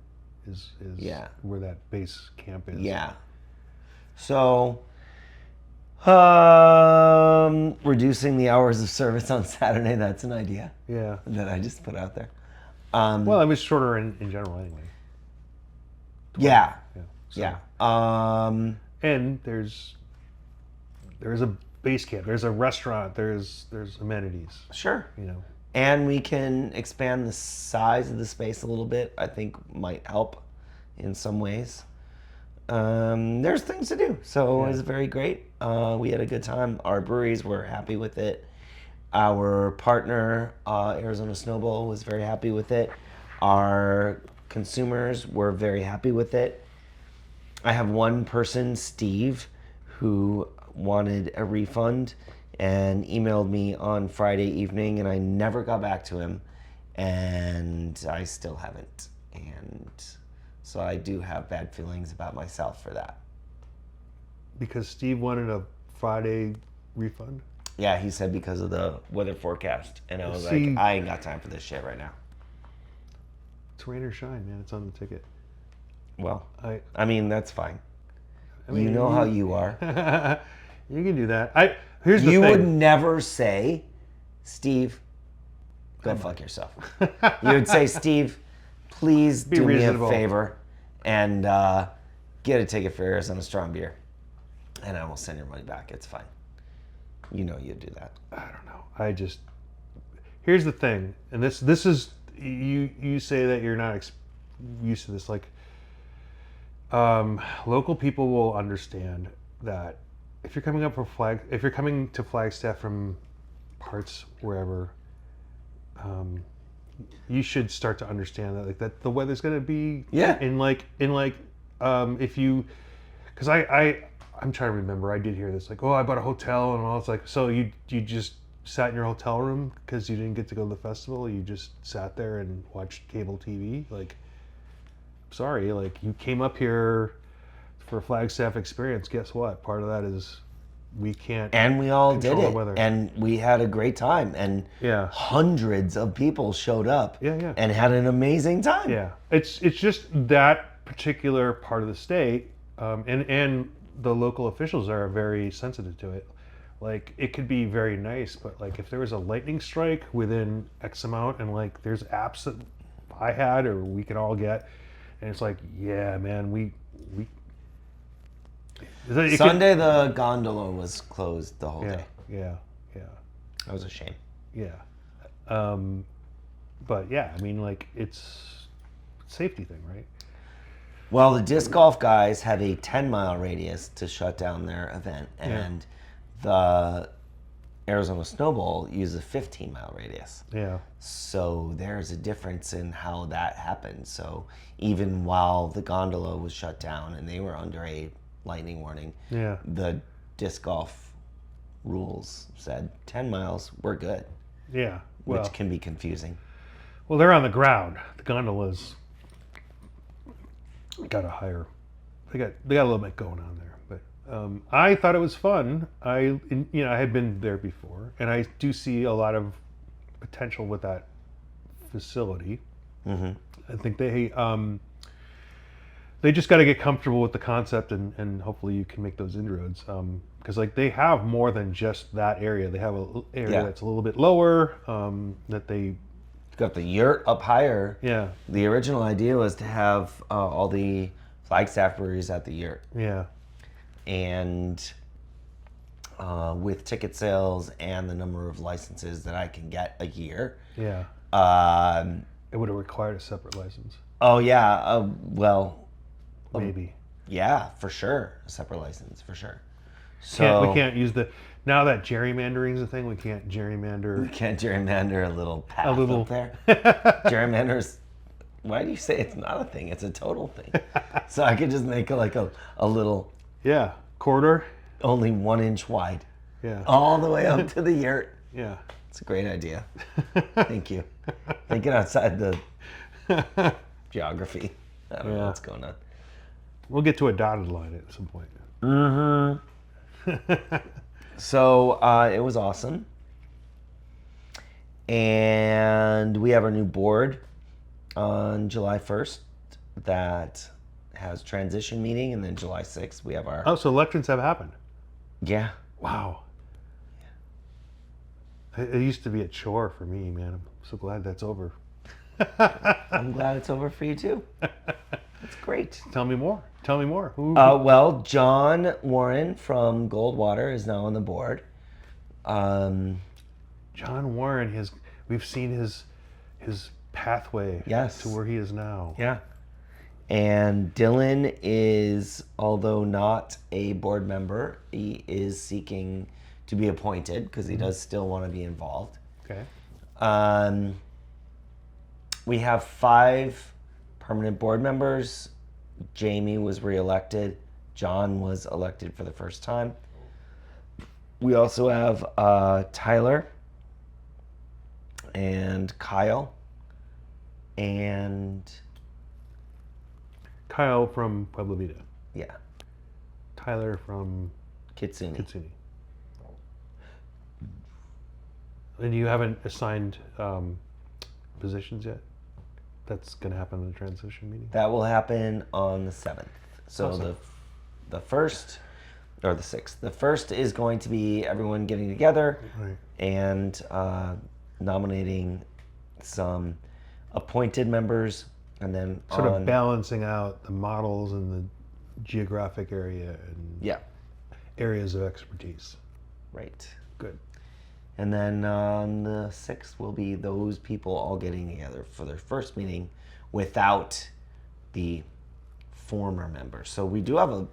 A: is
B: Yeah.
A: where that base camp is.
B: Yeah. So, reducing the hours of service on Saturday, that's an idea
A: Yeah.
B: that I just put out there.
A: Well, it was shorter in general anyway.
B: Yeah.
A: Yeah. So-
B: Yeah.
A: And there's a base camp. There's a restaurant. There's amenities.
B: Sure.
A: You know.
B: And we can expand the size of the space a little bit. I think might help in some ways. There's things to do, so it was very great. We had a good time. Our breweries were happy with it. Our partner, Arizona Snowball, was very happy with it. Our consumers were very happy with it. I have one person, Steve, who wanted a refund and emailed me on Friday evening, and I never got back to him, and I still haven't. And so I do have bad feelings about myself for that.
A: Because Steve wanted a Friday refund.
B: Yeah, he said because of the weather forecast, and I was
A: See-
B: like, I ain't got time for this shit right now.
A: It's rain or shine, man. It's on the ticket.
B: Well,
A: I
B: I mean, that's fine.
A: mean,
B: you know how you are.
A: You can do that. Here's the
B: You
A: thing.
B: would never say, Steve, go fuck yourself. You would say, Steve, please
A: Be
B: do
A: reasonable.
B: me a favor and get a ticket for Arizona Strong Beer, and I will send your money back. It's fine. You know you'd do that.
A: I don't know. Here's the thing, and this is you say that you're not used to this. Like, local people will understand that if you're coming to Flagstaff from parts wherever, you should start to understand that the weather's gonna be if you, because I'm trying to remember. I did hear this, like, oh, I bought a hotel and all. It's like, so you just sat in your hotel room because you didn't get to go to the festival. You just sat there and watched cable TV. Like, sorry, like, you came up here for a Flagstaff experience. Guess what? Part of that is we can't.
B: And we all did
A: control the
B: it.
A: weather.
B: And we had a great time. And
A: Yeah.
B: hundreds of people showed up
A: Yeah.
B: and had an amazing time.
A: Yeah, it's just that particular part of the state, and the local officials are very sensitive to it. Like, it could be very nice, but like if there was a lightning strike within X amount, and like there's apps that I had or we could all get, and it's like, yeah, man, we.
B: Sunday, the gondola was closed the whole
A: Yeah,
B: day.
A: yeah.
B: That was a shame.
A: Yeah. But yeah, I mean, like, it's a safety thing, right?
B: Well, the disc golf guys have a 10-mile radius to shut down their event, and the Arizona Snowball uses a 15-mile radius.
A: Yeah.
B: So there's a difference in how that happened. So even while the gondola was shut down and they were under a lightning warning,
A: Yeah.
B: the disc golf rules said 10 miles, we're good,
A: Yeah. Well,
B: which can be confusing.
A: well, they're on the ground. The gondolas got a higher. They got a little bit going on there, but I thought it was fun. I had been there before, and I do see a lot of potential with that facility.
B: Mm-hmm.
A: I think they just got to get comfortable with the concept, and hopefully you can make those inroads. Because like they have more than just that area. They have an area that's a little bit lower. That they
B: Got the yurt up higher.
A: yeah
B: The original idea was to have all the Flagstaff breweries at the yurt.
A: yeah
B: And with ticket sales and the number of licenses that I can get a year.
A: yeah. It would have required a separate license,
B: Oh, yeah. Well,
A: maybe.
B: yeah, for sure. A separate license, for sure. So
A: We can't use the now that gerrymandering's a thing. We can't gerrymander.
B: we can't gerrymander a little path
A: A little-
B: up there. Gerrymanders. Why do you say it's not a thing? It's a total thing. So I could just make a little,
A: Yeah, corridor.
B: only 1 inch wide,
A: Yeah,
B: all the way up to the yurt.
A: yeah.
B: It's a great idea. Thank you. Thinking outside the geography. I don't know
A: Yeah.
B: what's going on.
A: We'll get to a dotted line at some point.
B: So it was awesome. And we have our new board on July 1st that has transition meeting. And then July 6th, we have our...
A: Oh, so elections have happened.
B: Yeah.
A: Wow. It used to be a chore for me, man. I'm so glad that's over.
B: I'm glad it's over for you too. That's great.
A: Tell me more. Tell me more. Who?
B: Well, John Warren from Goldwater is now on the board.
A: John Warren. We've seen his pathway.
B: Yes.
A: To where he is now.
B: Yeah. And Dylan is, although not a board member, he is seeking to be appointed because he does still want to be involved.
A: Okay.
B: We have 5 permanent board members. Jamie was reelected. John was elected for the first time. We also have Tyler and Kyle and
A: Kyle from Pueblo Vida.
B: yeah,
A: Tyler from
B: Kitsune.
A: Kitsune. And you haven't assigned positions yet? That's going to happen in the transition meeting?
B: That will happen on the 7th. So
A: Awesome.
B: the first or the 6th. The first is going to be everyone getting together
A: Right.
B: and nominating some appointed members, and then
A: Sort of balancing out the models and the geographic area and
B: yeah,
A: areas of expertise.
B: right.
A: Good.
B: And then on the 6th will be those people all getting together for their first meeting without the former members. So we do have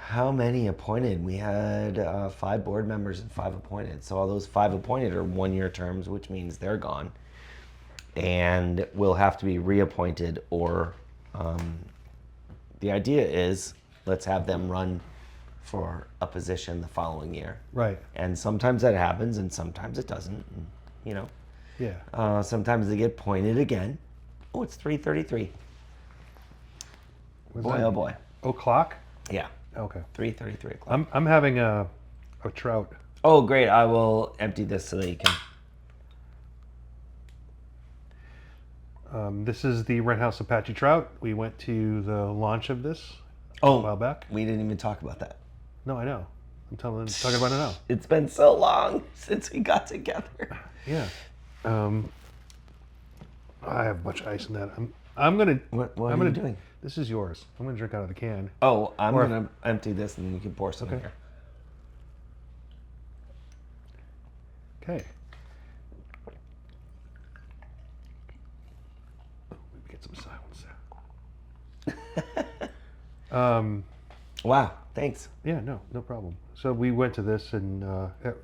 B: how many appointed? We had 5 board members and 5 appointed. So all those 5 appointed are 1-year terms, which means they're gone. And will have to be reappointed, or the idea is let's have them run for a position the following year.
A: Right.
B: And sometimes that happens and sometimes it doesn't. And, you know,
A: Yeah.
B: sometimes they get pointed again. Oh, it's 3:33.
A: Was
B: Boy,
A: that
B: oh boy.
A: o'clock?
B: Yeah,
A: Okay.
B: 3:33 o'clock.
A: I'm having a trout.
B: Oh, great. I will empty this so that you can.
A: This is the Rent House Apache trout. We went to the launch of this a while
B: Oh,
A: back.
B: we didn't even talk about that.
A: No, I know. I'm talking about it now.
B: It's been so long since we got together.
A: Yeah. I have a bunch of ice in that. I'm gonna.
B: What
A: I'm
B: are
A: gonna
B: you doing?
A: This is yours. I'm gonna drink out of the can.
B: Oh, I'm
A: Or-
B: going to empty this and you can pour some in
A: Okay.
B: here.
A: Okay. Oh, maybe get some silence there.
B: Wow, thanks.
A: Yeah, no problem. So we went to this in at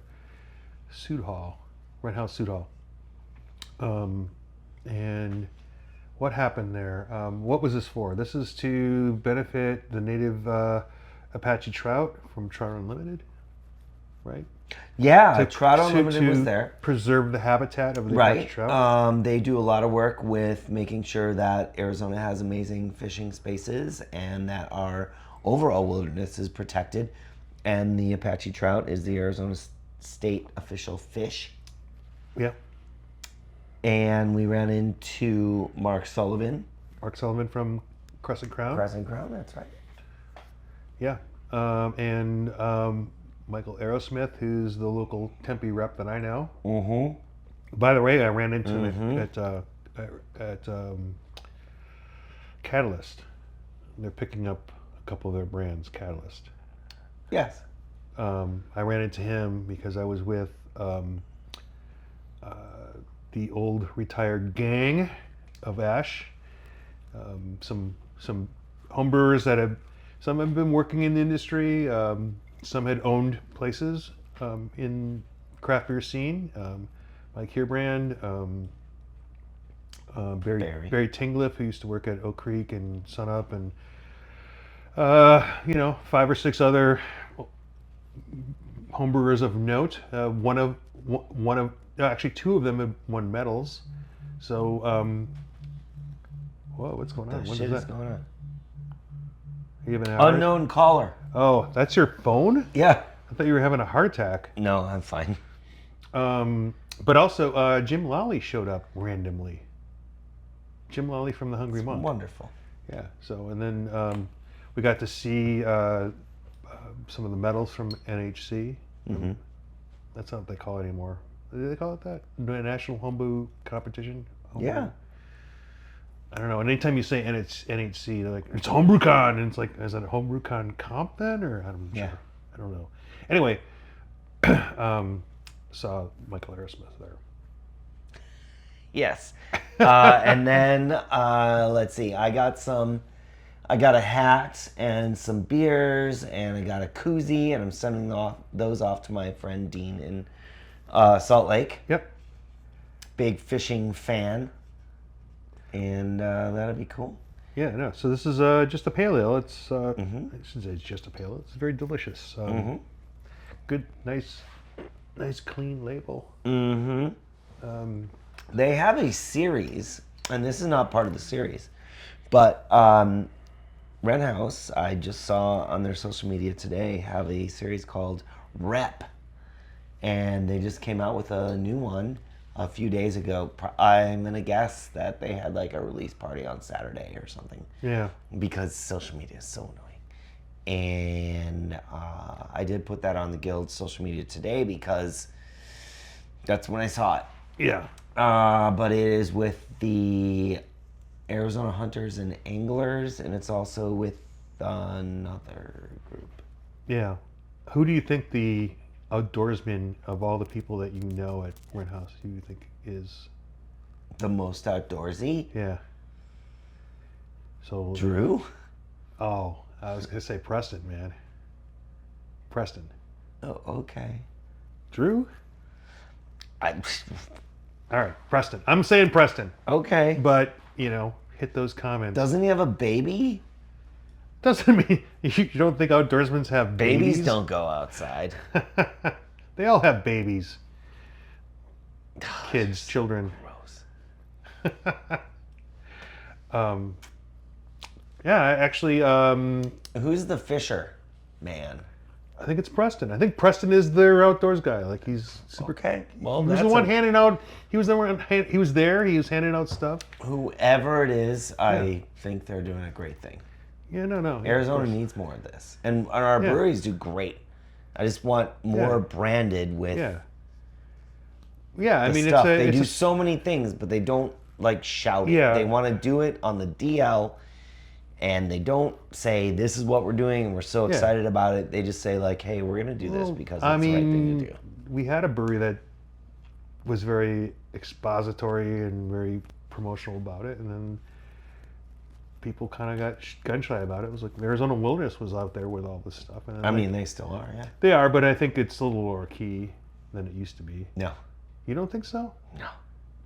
A: Suit Hall, Rent House Suit Hall. And what happened there? What was this for? This is to benefit the native Apache trout from Trout Unlimited, right?
B: Yeah, Trout Unlimited was
A: to
B: there.
A: preserve the habitat of the Apache
B: Right.
A: trout.
B: They do a lot of work with making sure that Arizona has amazing fishing spaces and that our overall wilderness is protected. And the Apache trout is the Arizona state official fish.
A: Yeah.
B: And we ran into Mark Sullivan.
A: Mark Sullivan from Crescent Crown.
B: Crescent Crown, that's right.
A: Yeah. And Michael Aerosmith, who's the local Tempe rep that I know.
B: Mm-hmm.
A: By the way, I ran into it at Catalyst. They're picking up a couple of their brands, Catalyst.
B: Yes.
A: I ran into him because I was with the old retired gang of Ash, some homebrewers that have some have been working in the industry. Some had owned places in craft beer scene. Mike Heerbrand, Barry Tingliff, who used to work at Oak Creek and Sunup, and 5 or 6 other homebrewers of note. Actually 2 of them have won medals. So, whoa, what's going on?
B: What
A: What
B: shit
A: is
B: is
A: that?
B: going on?
A: You having a heart-
B: Unknown caller.
A: Oh, that's your phone?
B: Yeah.
A: I thought you were having a heart attack.
B: No, I'm fine.
A: But also, Jim Lally showed up randomly. Jim Lally from the Hungry Monk.
B: Wonderful.
A: Yeah. So, and then we got to see some of the medals from NHC.
B: Mm-hmm.
A: That's not what they call it anymore. Do they call it that? The National Homebrew Competition? Homebrew?
B: Yeah.
A: I don't know. And anytime you say NHC, they're like, it's Homebrew Con. And it's like, is it a Homebrew Con comp then? Or I'm
B: Yeah.
A: sure. I don't know. Anyway, saw Michael Aerosmith there.
B: Yes. And then let's see. I got a hat and some beers, and I got a koozie, and I'm sending those off to my friend Dean in Salt Lake.
A: Yep.
B: Big fishing fan, and that'll be cool.
A: Yeah, no. So this is just a pale ale. It's I shouldn't say it's just a pale ale. It's very delicious. Good, nice, clean label.
B: Mm-hmm. They have a series, and this is not part of the series, but Red House, I just saw on their social media today, have a series called Rep, and they just came out with a new one a few days ago. I'm gonna guess that they had like a release party on Saturday or something.
A: Yeah.
B: Because social media is so annoying. And I did put that on the Guild's social media today because that's when I saw it.
A: Yeah.
B: But it is with the Arizona Hunters and Anglers, and it's also with another group.
A: Yeah. Who do you think the outdoorsman of all the people that you know at Red House, who you think is
B: The most outdoorsy?
A: Yeah. So
B: Drew?
A: Oh, I was gonna say Preston, man. Preston.
B: Oh, okay.
A: Drew?
B: I,
A: All right, Preston. I'm saying Preston,
B: okay.
A: but hit those comments.
B: Doesn't he have a baby?
A: Doesn't mean you don't think outdoorsmen have babies.
B: Babies don't go outside.
A: They all have babies. Kids, children.
B: Gross.
A: Yeah, actually,
B: Who's the fisher man?
A: I think it's Preston. I think Preston is their outdoors guy. Like he's super.
B: Okay. Well,
A: He was the
B: that's
A: one handing out. He was the one. He was there. He was handing out stuff.
B: whoever it is, I think they're doing a great thing.
A: Yeah, no.
B: Arizona needs more of this, and our
A: Yeah.
B: breweries do great. I just want more branded with
A: Yeah. Yeah, I
B: the
A: mean,
B: stuff. They
A: it's
B: do
A: a,
B: so many things, but they don't like shout it.
A: Yeah.
B: They want to do it on the DL, and they don't say this is what we're doing and we're so excited about it. They just say like, hey, we're gonna do this because it's the right thing to do.
A: We had a brewery that was very expository and very promotional about it, and then people kind of got gun shy about it. It was like Arizona Wilderness was out there with all this stuff. And
B: I mean, they still are, yeah.
A: they are, but I think it's a little lower key than it used to be.
B: No,
A: You don't think so?
B: no.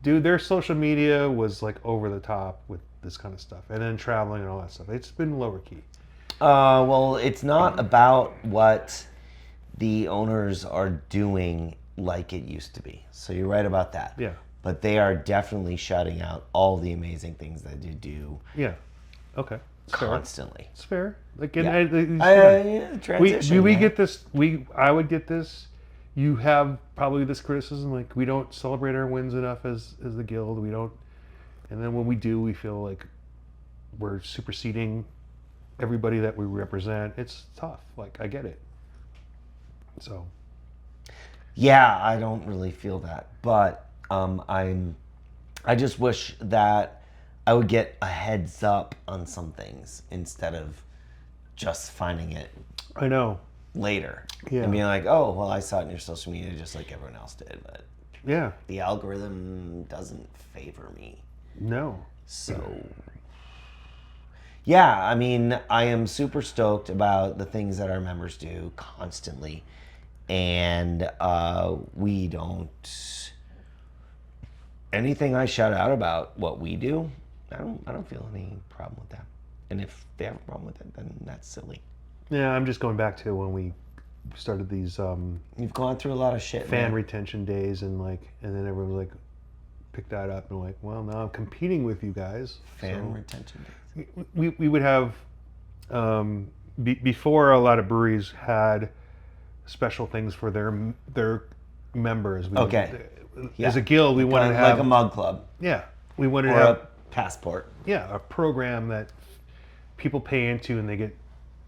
A: Dude, their social media was like over the top with this kind of stuff, and then traveling and all that stuff. It's been lower key.
B: Well, it's not about what the owners are doing like it used to be. So you're right about that.
A: Yeah.
B: But they are definitely shouting out all the amazing things that you do
A: Yeah. Okay. It's fair.
B: constantly.
A: It's fair. Like,
B: Yeah.
A: we
B: man.
A: get this. I would get this. You have probably this criticism, like we don't celebrate our wins enough as the guild. We don't, and then when we do, we feel like we're superseding everybody that we represent. It's tough. Like I get it. So.
B: Yeah, I don't really feel that, but I just wish that I would get a heads up on some things instead of just finding it
A: I know.
B: later.
A: Yeah.
B: And being like, oh, well, I saw it in your social media just like everyone else did, but
A: Yeah.
B: the algorithm doesn't favor me.
A: No.
B: So, Yeah, I mean, I am super stoked about the things that our members do constantly, and we don't. Anything I shout out about what we do, I don't feel any problem with that. And if they have a problem with it, then that's silly.
A: Yeah, I'm just going back to when we started these
B: You've gone through a lot of shit,
A: fan
B: man.
A: retention days, and then everyone was like, picked that up and like, well, now I'm competing with you guys.
B: Fan retention days.
A: We would have before a lot of breweries had special things for their members.
B: Okay.
A: As a guild, we wanted to
B: Like
A: have
B: a mug club
A: yeah, we wanted
B: or
A: to have
B: a passport.
A: a program that people pay into and they get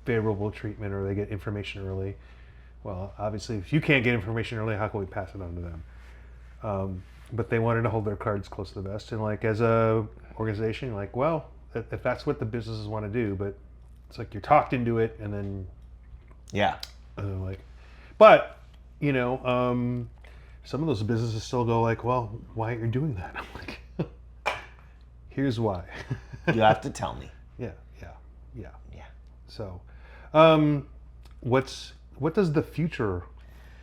A: favorable treatment or they get information early. Well, obviously, if you can't get information early, how can we pass it on to them? But they wanted to hold their cards close to the vest, and like as a organization, you're like, well, if that's what the businesses want to do, but it's like you're talked into it, and then
B: Yeah.
A: like, but you know, some of those businesses still go like, well, why are you doing that? I'm like, here's why.
B: You have to tell me.
A: Yeah.
B: Yeah.
A: So, what does the future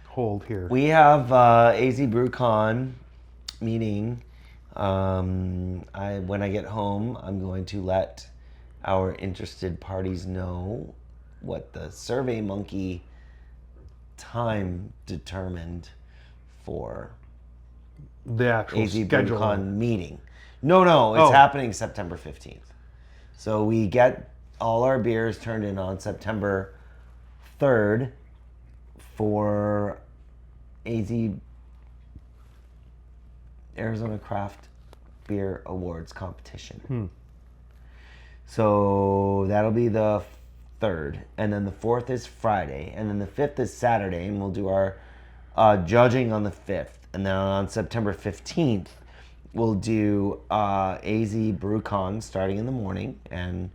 A: hold here?
B: We have AZ Brew Con meeting. When I get home, I'm going to let our interested parties know what the Survey Monkey time determined for
A: The actual
B: AZ Brew
A: schedule.
B: Con meeting. No, it's
A: Oh.
B: happening September 15th. So we get all our beers turned in on September 3rd for AZ Arizona Craft Beer Awards competition. So that'll be the 3rd, and then the 4th is Friday, and then the 5th is Saturday, and we'll do our judging on the 5th, and then on September 15th we'll do AZ BrewCon starting in the morning, and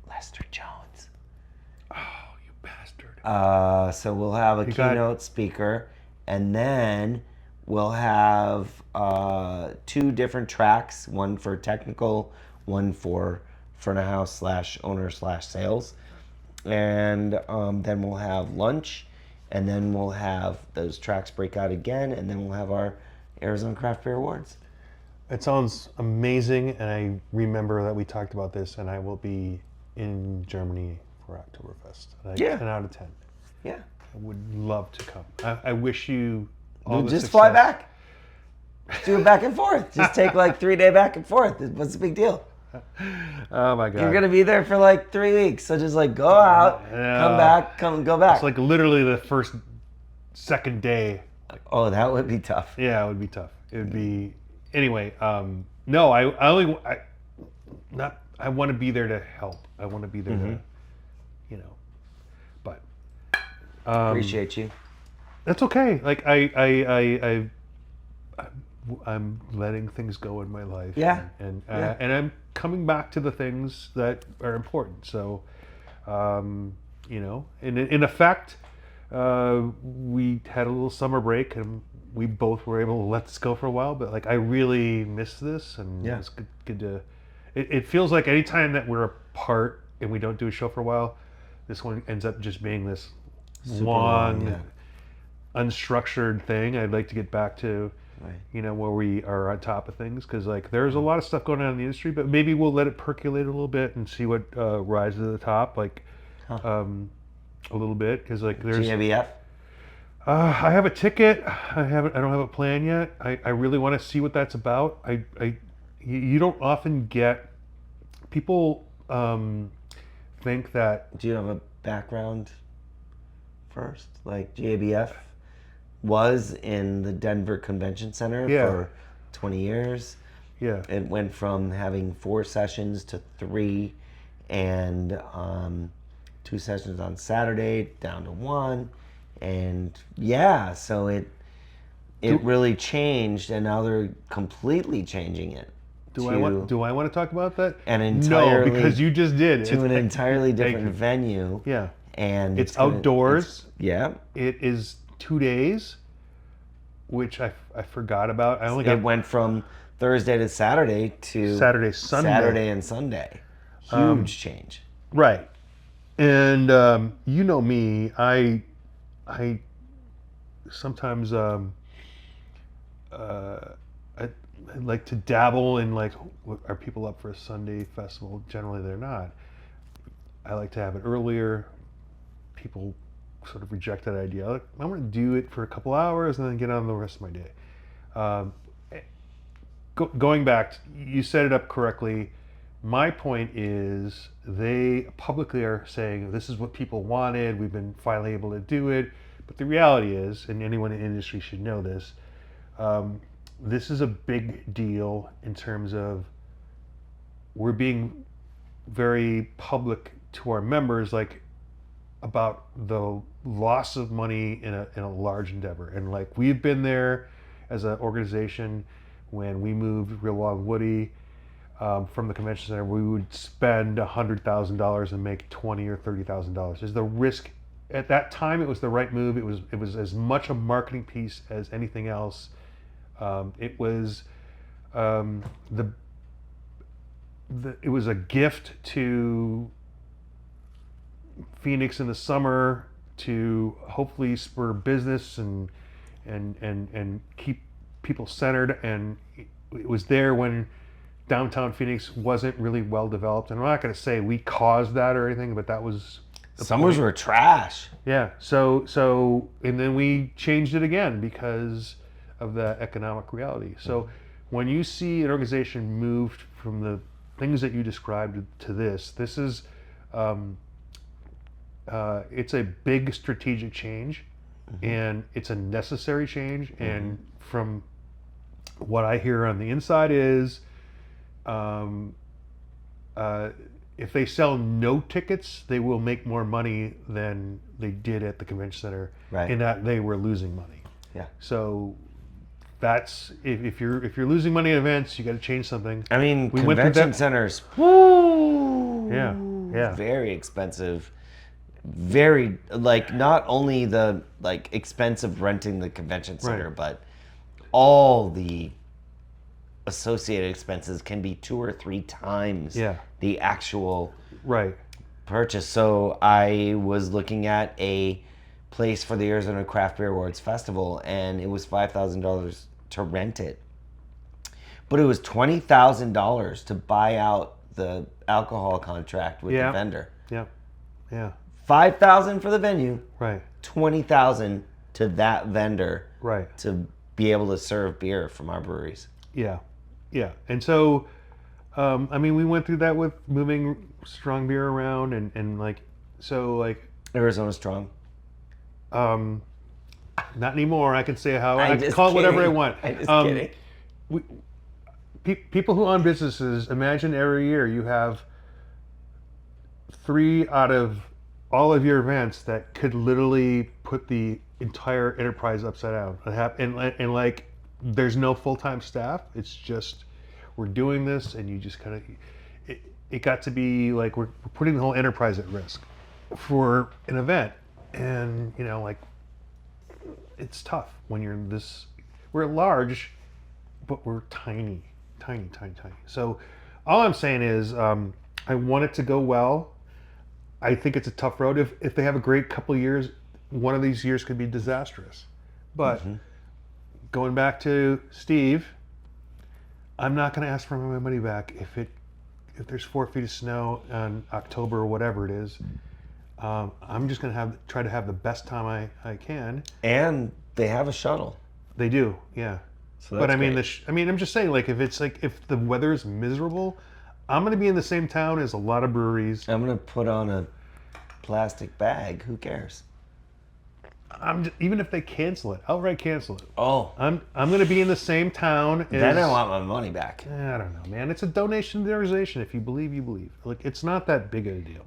B: Lester Jones.
A: Oh, you bastard!
B: So we'll have a
A: You got-
B: keynote speaker, and then we'll have 2 different tracks, one for technical, one for front of house / owner / sales. And then we'll have lunch, and then we'll have those tracks break out again, and then we'll have our Arizona Craft Beer Awards.
A: It sounds amazing, and I remember that we talked about this, and I will be in Germany for Oktoberfest.
B: Yeah.
A: 10 out of 10.
B: Yeah.
A: I would love to come. I wish you all the
B: Just
A: success.
B: fly back. Do it back and forth. Just take like 3-day back and forth. What's the big deal?
A: Oh my god!
B: You're gonna be there for like 3 weeks, so just like go out,
A: Yeah.
B: come back, go back.
A: It's like literally the second day.
B: Oh, that would be tough.
A: Yeah, it would be tough. It would be anyway. No, I want to be there to help. I want to be there to, you know, but
B: Appreciate you.
A: that's okay. Like I'm letting things go in my life.
B: Yeah.
A: And
B: Yeah.
A: and I'm coming back to the things that are important. So, you know, in effect, we had a little summer break and we both were able to let this go for a while. But like, I really miss this, and
B: Yeah.
A: it's good to. It feels like anytime that we're apart and we don't do a show for a while, this one ends up just being this
B: Super
A: long,
B: long, yeah.
A: unstructured thing. I'd like to get back to,
B: Right.
A: you know, where we are on top of things, because like there's a lot of stuff going on in the industry, but maybe we'll let it percolate a little bit and see what rises to the top, like a little bit, because like there's.
B: GABF?
A: I have a ticket. I don't have a plan yet. I really want to see what that's about. You don't often get people think that.
B: Do you have a background first? Like GABF was in the Denver Convention Center
A: Yeah.
B: for 20 years.
A: Yeah.
B: It went from having 4 sessions to 3, and 2 sessions on Saturday down to 1. And yeah, so it really changed, and now they're completely changing it.
A: Do I want to talk about that?
B: An entirely-
A: No, because you just did.
B: to an entirely
A: Thank
B: different
A: you.
B: venue.
A: Yeah.
B: And
A: It's
B: gonna-
A: outdoors.
B: Yeah.
A: It is 2 days, which I forgot about. I only
B: It
A: got
B: went from Thursday to Saturday to
A: Saturday, Sunday.
B: Saturday and Sunday. Huge change.
A: Right. And you know me, I sometimes I like to dabble in like, are people up for a Sunday festival? Generally, they're not. I like to have it earlier. People sort of reject that idea. Like, I want to do it for a couple hours and then get on the rest of my day. Um, Going back, you set it up correctly. My point is they publicly are saying this is what people wanted. We've been finally able to do it. But the reality is, and anyone in the industry should know this, this is a big deal in terms of we're being very public to our members, like about the loss of money in a large endeavor. And like we've been there as an organization when we moved Real Long Woody from the convention center, we would spend $100,000 and make $20,000 or $30,000. Is the risk at that time? It was the right move. It was as much a marketing piece as anything else. It was it was a gift to Phoenix in the summer to hopefully spur business and keep people centered. And it was there when downtown Phoenix wasn't really well developed. And I'm not going to say we caused that or anything, but that was
B: Summers were trash.
A: yeah. So and then we changed it again because of the economic reality. So when you see an organization moved from the things that you described to this is it's a big strategic change, and it's a necessary change. And from what I hear on the inside is, if they sell no tickets, they will make more money than they did at the convention center,
B: Right.
A: in that they were losing money.
B: Yeah.
A: So that's if you're losing money at events, you got to change something.
B: I mean,
A: We went through
B: convention
A: that-
B: centers, woo,
A: Yeah.
B: very expensive. Very, like, not only the like expense of renting the convention center,
A: Right.
B: but all the associated expenses can be 2 or 3 times
A: Yeah.
B: the actual
A: Right.
B: purchase. So I was looking at a place for the Arizona Craft Beer Awards Festival, and it was $5,000 to rent it, but it was $20,000 to buy out the alcohol contract with
A: Yeah.
B: the vendor.
A: Yeah. Yeah.
B: $5,000 for the venue,
A: Right.
B: $20,000 to that vendor
A: Right.
B: to be able to serve beer from our breweries.
A: Yeah. Yeah. And so, I mean, we went through that with moving strong beer around and like, so like,
B: Arizona Strong.
A: not anymore. I can say how I can
B: just
A: call it whatever I
B: kidding.
A: want.
B: I'm just kidding.
A: People who own businesses, imagine every year you have 3 out of all of your events that could literally put the entire enterprise upside down. And like, there's no full-time staff. It's just, we're doing this, and you just kind of, it got to be like we're putting the whole enterprise at risk for an event. And, you know, like, it's tough when you're this, we're large, but we're tiny. So all I'm saying is, I want it to go well. I think it's a tough road. If they have a great couple of years, one of these years could be disastrous. But going back to Steve, I'm not going to ask for my money back if there's 4 feet of snow in October or whatever it is. I'm just going to try to have the best time I can.
B: And they have a shuttle.
A: They do, yeah.
B: So
A: But
B: that's
A: I mean,
B: great.
A: I'm just saying, like, if the weather is miserable, I'm going to be in the same town as a lot of breweries.
B: I'm going to put on a plastic bag. Who cares?
A: Even if they cancel it, outright cancel it.
B: Oh,
A: I'm going to be in the same town as.
B: then I want my money back.
A: I don't know, man. It's a donation to the organization. If you believe, you believe. Like, it's not that big of a deal.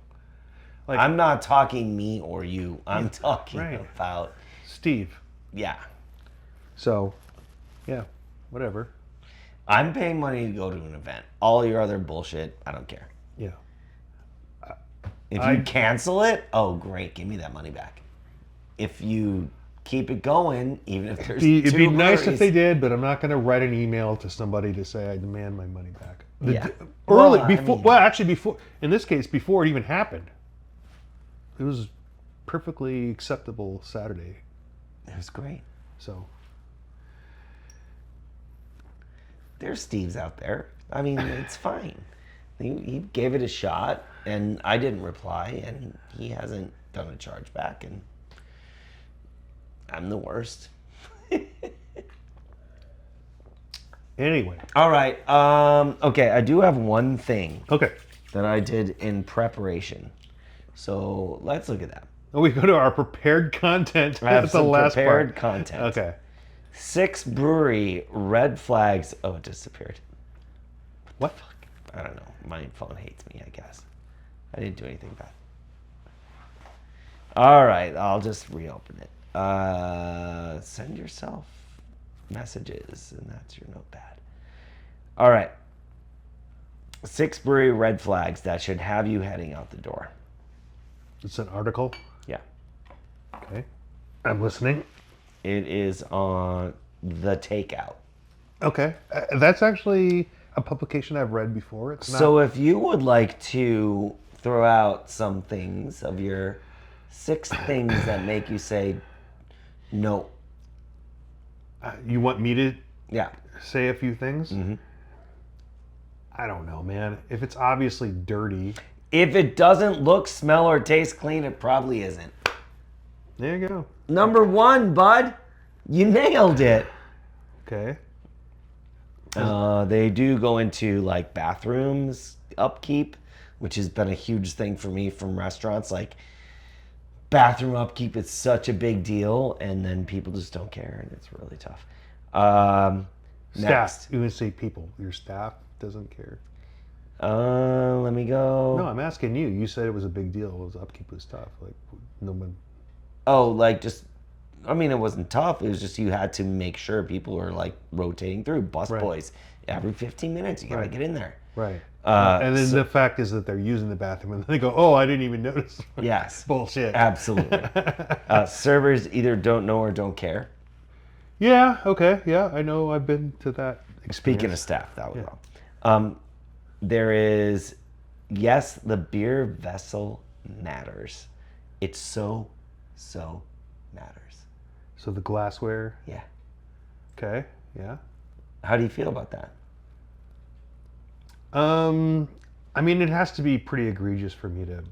A: Like,
B: I'm not talking me or you. I'm talking
A: right.
B: about,
A: Steve.
B: yeah.
A: So, yeah, whatever.
B: I'm paying money to go to an event. All your other bullshit, I don't care.
A: Yeah.
B: If you cancel it, oh great, give me that money back. If you keep it going, even if there's
A: It'd be nice if
B: breweries-
A: they did, but I'm not going to write an email to somebody to say I demand my money back.
B: Yeah.
A: Early
B: Well, I
A: before.
B: mean-
A: Well, actually, before in this case, before it even happened, it was perfectly acceptable Saturday.
B: It was great.
A: So
B: There's Steve's out there. I mean, it's fine. He gave it a shot, and I didn't reply, and he hasn't done a chargeback, and I'm the worst.
A: anyway,
B: All right. Okay, I do have one thing
A: okay.
B: that I did in preparation. So let's look at that.
A: Oh, we go to our prepared content.
B: I have
A: That's the
B: some
A: last
B: prepared
A: part.
B: content.
A: Okay.
B: 6 brewery red flags. Oh, it disappeared.
A: What?
B: I don't know. My phone hates me, I guess. I didn't do anything bad. All right, I'll just reopen it. Send yourself messages, and that's your notepad. All right. 6 brewery red flags that should have you heading out the door.
A: It's an article.
B: Yeah.
A: Okay. I'm listening.
B: It is on The Takeout.
A: Okay. That's actually a publication I've read before. It's not.
B: So if you would like to throw out some things of your 6 things that make you say no.
A: You want me to
B: Yeah.
A: say a few things?
B: Mm-hmm.
A: I don't know, man. If it's obviously dirty,
B: If it doesn't look, smell, or taste clean, it probably isn't.
A: there you go.
B: Number 1, bud. You nailed it.
A: Okay.
B: They do go into like bathrooms upkeep, which has been a huge thing for me from restaurants. Like bathroom upkeep is such a big deal, and then people just don't care, and it's really tough.
A: Staff.
B: Next.
A: You would say people. Your staff doesn't care.
B: Let me go.
A: No, I'm asking you. You said it was a big deal. It was upkeep was tough. Like no one.
B: Oh, like just, I mean, it wasn't tough. It was just you had to make sure people were like rotating through. Bus
A: Right.
B: boys, every 15 minutes, you gotta
A: Right.
B: get in there.
A: Right. And then the fact is that they're using the bathroom and they go, "Oh, I didn't even notice."
B: Yes.
A: Bullshit.
B: Absolutely. Servers either don't know or don't care.
A: Yeah. Okay. Yeah. I know. I've been to that experience.
B: Speaking of staff, that was wrong. There is, yes, the beer vessel matters. It so matters.
A: So the glassware.
B: Yeah.
A: Okay. Yeah.
B: How do you feel about that?
A: I mean, it has to be pretty egregious for me to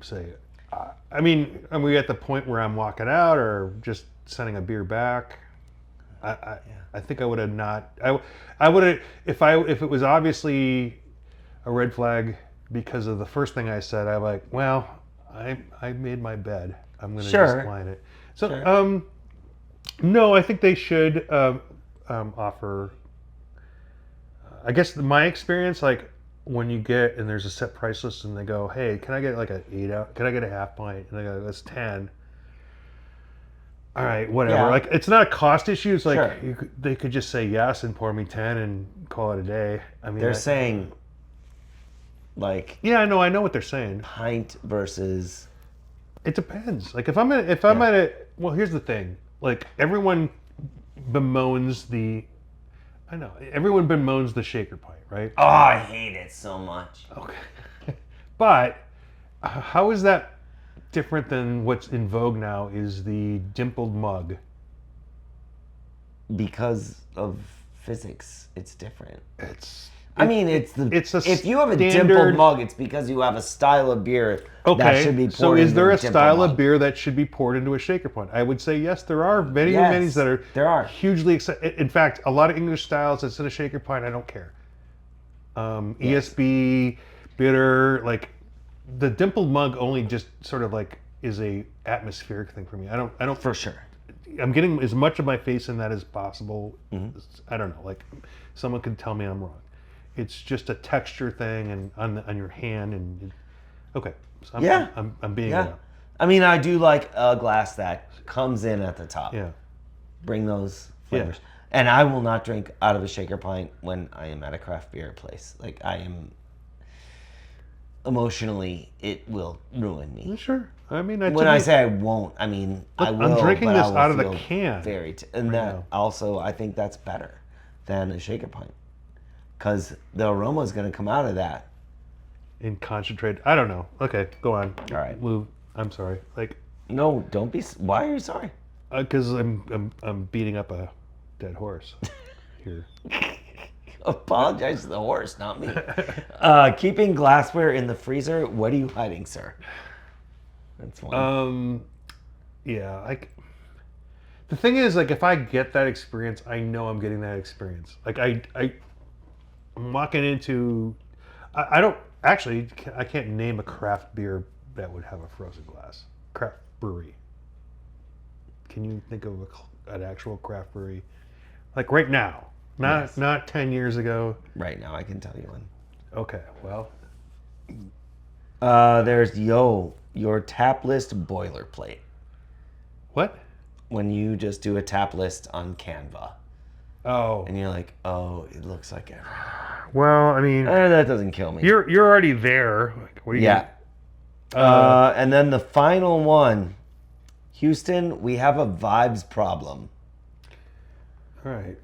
A: say. I mean, are we at the point where I'm walking out or just sending a beer back? I think I would have not. I would have if it was obviously a red flag because of the first thing I said. I'm like, well, I made my bed. I'm going to
B: Sure.
A: just line it. So,
B: Sure.
A: no, I think they should offer. I guess my experience, like when you get and there's a set price list and they go, hey, can I get like can I get a half pint? And they go, that's 10. All right, whatever.
B: Yeah.
A: Like it's not a cost issue. It's like
B: Sure.
A: they could just say yes and pour me 10 and call it a day. I mean,
B: They're saying, like,
A: yeah, I know what they're saying.
B: pint versus.
A: It depends. Like if I'm at a well, here's the thing. Like everyone bemoans the shaker pint, right?
B: Oh, I hate it so much.
A: Okay. But how is that different than what's in vogue now is the dimpled mug?
B: Because of physics, it's different.
A: It's
B: If you have a dimpled
A: standard
B: mug, it's because you have a style of beer
A: okay.
B: that should be poured
A: So is
B: into
A: there a
B: dimpled
A: style
B: mug.
A: of beer that should be poured into a shaker pint? I would say yes, there are many
B: Yes,
A: that are
B: there are.
A: hugely in fact, a lot of English styles instead of shaker pint, I don't care. ESB, bitter, like the dimpled mug only just sort of like is a atmospheric thing for me. I don't
B: For sure.
A: I'm getting as much of my face in that as possible.
B: Mm-hmm.
A: I don't know, like someone could tell me I'm wrong. It's just a texture thing and on your hand and okay. So I'm being
B: Yeah. I mean, I do like a glass that comes in at the top.
A: yeah.
B: Bring those flavors. And I will not drink out of a shaker pint when I am at a craft beer place. Like I am emotionally, it will ruin me.
A: Sure. I mean,
B: When I say I won't, I mean I
A: I'm
B: will.
A: drinking
B: but
A: this
B: I will
A: out of the
B: feel
A: can
B: and that
A: now.
B: also, I think that's better than a shaker pint. because the aroma is going to come out of that.
A: In concentrate. I don't know. Okay, go on.
B: All right.
A: Lou, I'm sorry. Like,
B: No, don't be. Why are you sorry?
A: because I'm beating up a dead horse here.
B: Apologize to the horse, not me. Keeping glassware in the freezer. What are you hiding, sir? That's one.
A: Yeah, like the thing is, like, if I get that experience, I know I'm getting that experience. Like, I'm walking into, I don't actually, I can't name a craft beer that would have a frozen glass. Craft brewery. Can you think of an actual craft brewery, like right now? Not 10 years ago.
B: Right now, I can tell you one.
A: Okay, well,
B: There's your tap list boilerplate.
A: what?
B: When you just do a tap list on Canva,
A: Oh,
B: and you're like, oh, it looks like everything.
A: well, I mean,
B: That doesn't kill me.
A: you're already there. Like, what are you
B: Yeah. And then the final one, Houston, we have a vibes problem.
A: All right.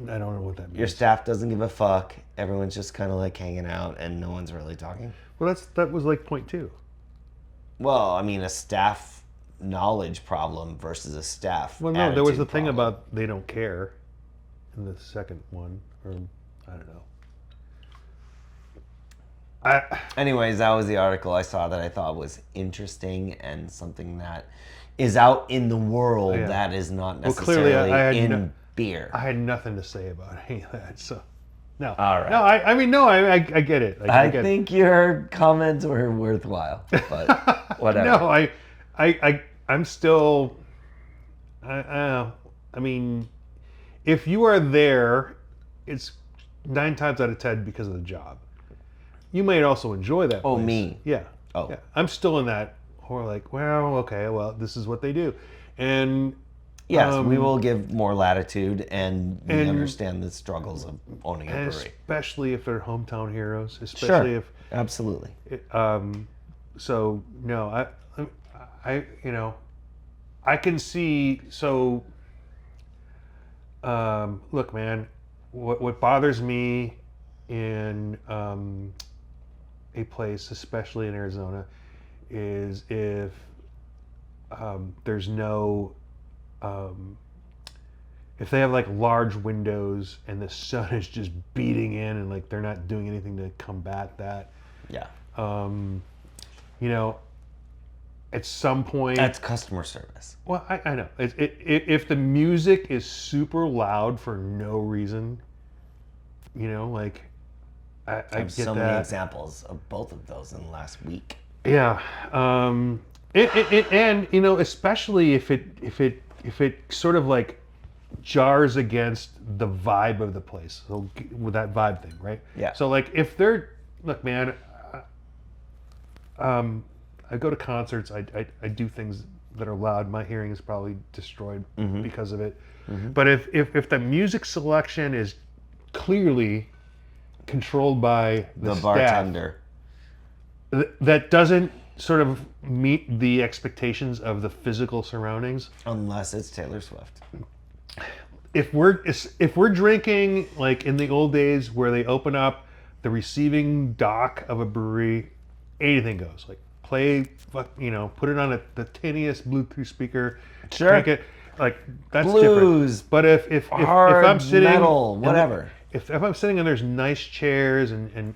A: I don't know what that means.
B: Your staff doesn't give a fuck. Everyone's just kind of like hanging out, and no one's really talking.
A: Well, that was like point two.
B: Well, I mean, a staff knowledge problem versus a staff.
A: Well, no, there was the
B: attitude
A: thing
B: problem.
A: about they don't care in the second one, or I don't know.
B: Anyways, that was the article I saw that I thought was interesting and something that is out in the world
A: Yeah.
B: that is not
A: Well, clearly,
B: necessarily
A: I had
B: in beer.
A: I had nothing to say about any of that. So, no.
B: All right.
A: No, I mean, no, I get it.
B: I
A: get
B: think your comments were worthwhile, but whatever.
A: No, I'm still. I mean, if you are there, it's 9 times out of 10 because of the job. You might also enjoy that.
B: Oh,
A: place.
B: me?
A: Yeah.
B: Oh.
A: Yeah. I'm still in that. Or like, well, okay, well, this is what they do, and
B: Yes, we will give more latitude, and we
A: and-
B: understand the struggles of owning a
A: and
B: brewery.
A: especially if they're hometown heroes, especially if.
B: Absolutely.
A: So no, I I can see. So, look, man, what bothers me in a place, especially in Arizona, is if there's no if they have like large windows and the sun is just beating in and like they're not doing anything to combat that.
B: Yeah.
A: At some point,
B: That's customer service.
A: well, I know. If the music is super loud for no reason, like I
B: I have
A: get
B: so
A: that.
B: many examples of both of those in the last week.
A: Yeah, and especially if it sort of like jars against the vibe of the place. So with that vibe thing, right?
B: Yeah.
A: So like if look, man, I go to concerts. I do things that are loud. My hearing is probably destroyed because of it. But if the music selection is clearly controlled by the staff,
B: bartender.
A: that doesn't sort of meet the expectations of the physical surroundings.
B: Unless it's Taylor Swift.
A: If we're drinking like in the old days where they open up the receiving dock of a brewery, anything goes. Like play, put it on the tiniest Bluetooth speaker,
B: Sure.
A: drink it. Like that's
B: Blues,
A: different. But if
B: hard
A: I'm sitting
B: metal,
A: and
B: whatever.
A: if I'm sitting and there's nice chairs and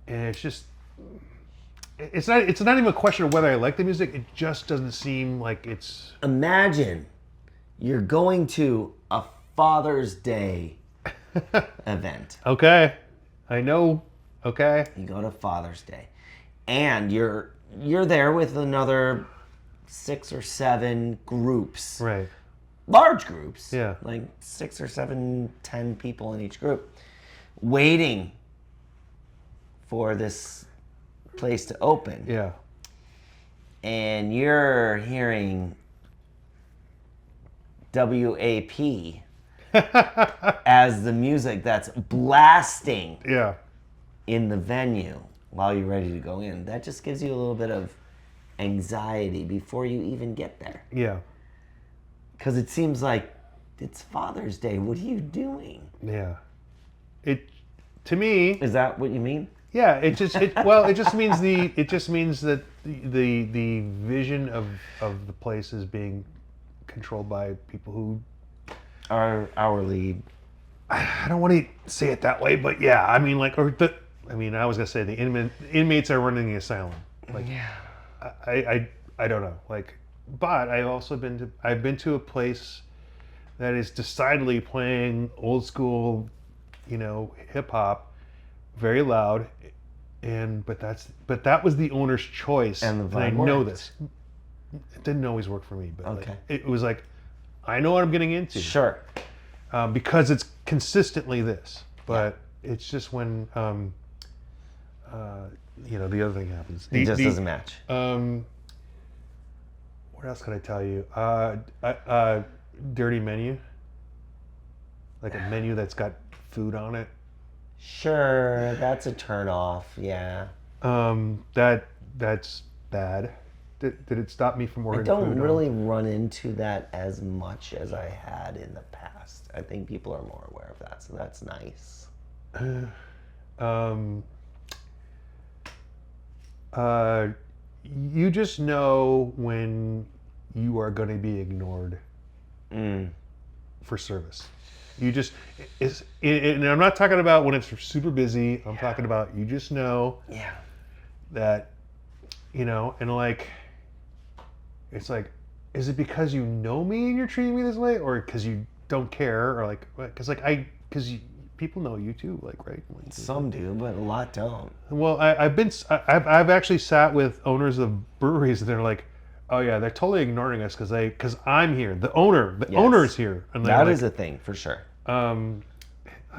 A: it's just. It's not even a question of whether I like the music. It just doesn't seem like it's.
B: Imagine you're going to a Father's Day event.
A: Okay, I know. Okay.
B: You go to Father's Day, and you're there with another 6 or 7 groups,
A: Right.
B: large groups,
A: Yeah.
B: like 6 or 7, 10 people in each group, waiting for this place to open.
A: Yeah.
B: And you're hearing WAP as the music that's blasting
A: Yeah.
B: in the venue while you're ready to go in. That just gives you a little bit of anxiety before you even get there.
A: Yeah.
B: Because it seems like it's Father's Day. What are you doing?
A: Yeah. to me,
B: Is that what you mean?
A: yeah, it just means that the vision of the place is being controlled by people who
B: Our lead.
A: I don't want to say it that way, but yeah, I mean I was gonna say the inmates are running the asylum. Like,
B: Yeah.
A: I don't know. Like, but I've been to a place that is decidedly playing old school, hip hop, very loud, but that was the owner's choice,
B: And the
A: I
B: vibe
A: know
B: worked.
A: this. It didn't always work for me, but
B: Okay.
A: it was like, I know what I'm getting into.
B: Sure.
A: Because it's consistently this, but it's just when the other thing happens.
B: It just doesn't match.
A: What else could I tell you? Dirty menu, like a menu that's got food on it.
B: Sure, that's a turn off. Yeah.
A: That's bad. Did it stop me from
B: I
A: ordering
B: don't
A: food?
B: really run into that as much as I had in the past. I think people are more aware of that, so that's nice.
A: You just know when you are going to be ignored for service. You just and I'm not talking about when it's super busy. I'm talking about you just know
B: Yeah.
A: that and like it's like, is it because you know me and you're treating me this way, or because you don't care, or like because people know you too, like, right? Like,
B: Some do, but a lot don't.
A: well, I've actually sat with owners of breweries and they're like, oh yeah, they're totally ignoring us because I'm here. The owner is here. And they're
B: That
A: like,
B: is a thing for sure.
A: I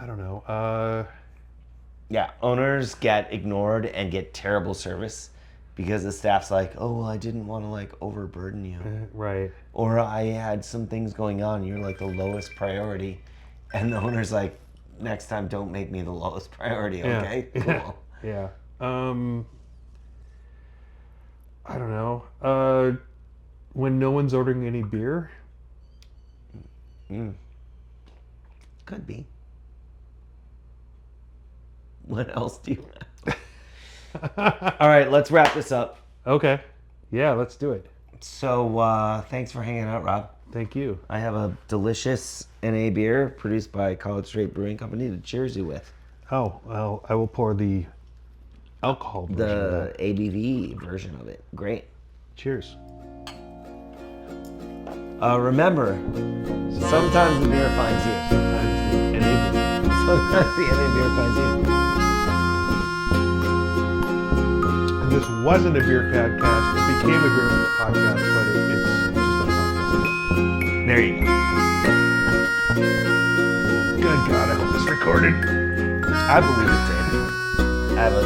A: don't know.
B: Yeah, owners get ignored and get terrible service because the staff's like, oh, well, I didn't want to like overburden you.
A: Right.
B: Or I had some things going on. You're like the lowest priority. And the owner's like, next time, don't make me the lowest priority, okay?
A: Yeah.
B: Cool.
A: Yeah. I don't know. When no one's ordering any beer.
B: Could be. What else do you have? All right, let's wrap this up.
A: Okay. Yeah, let's do it.
B: So thanks for hanging out, Rob.
A: Thank you.
B: I have a delicious NA beer produced by College Straight Brewing Company to cheers you with.
A: Oh, well, I will pour the alcohol version of
B: The
A: that.
B: ABV version of it. Great.
A: Cheers.
B: Remember, sometimes the beer finds you. Sometimes the NA beer finds you.
A: And this wasn't a beer podcast. It became a beer podcast, but it's just a podcast.
B: There you go.
A: Good God, I hope this recorded.
B: I believe it did. I have a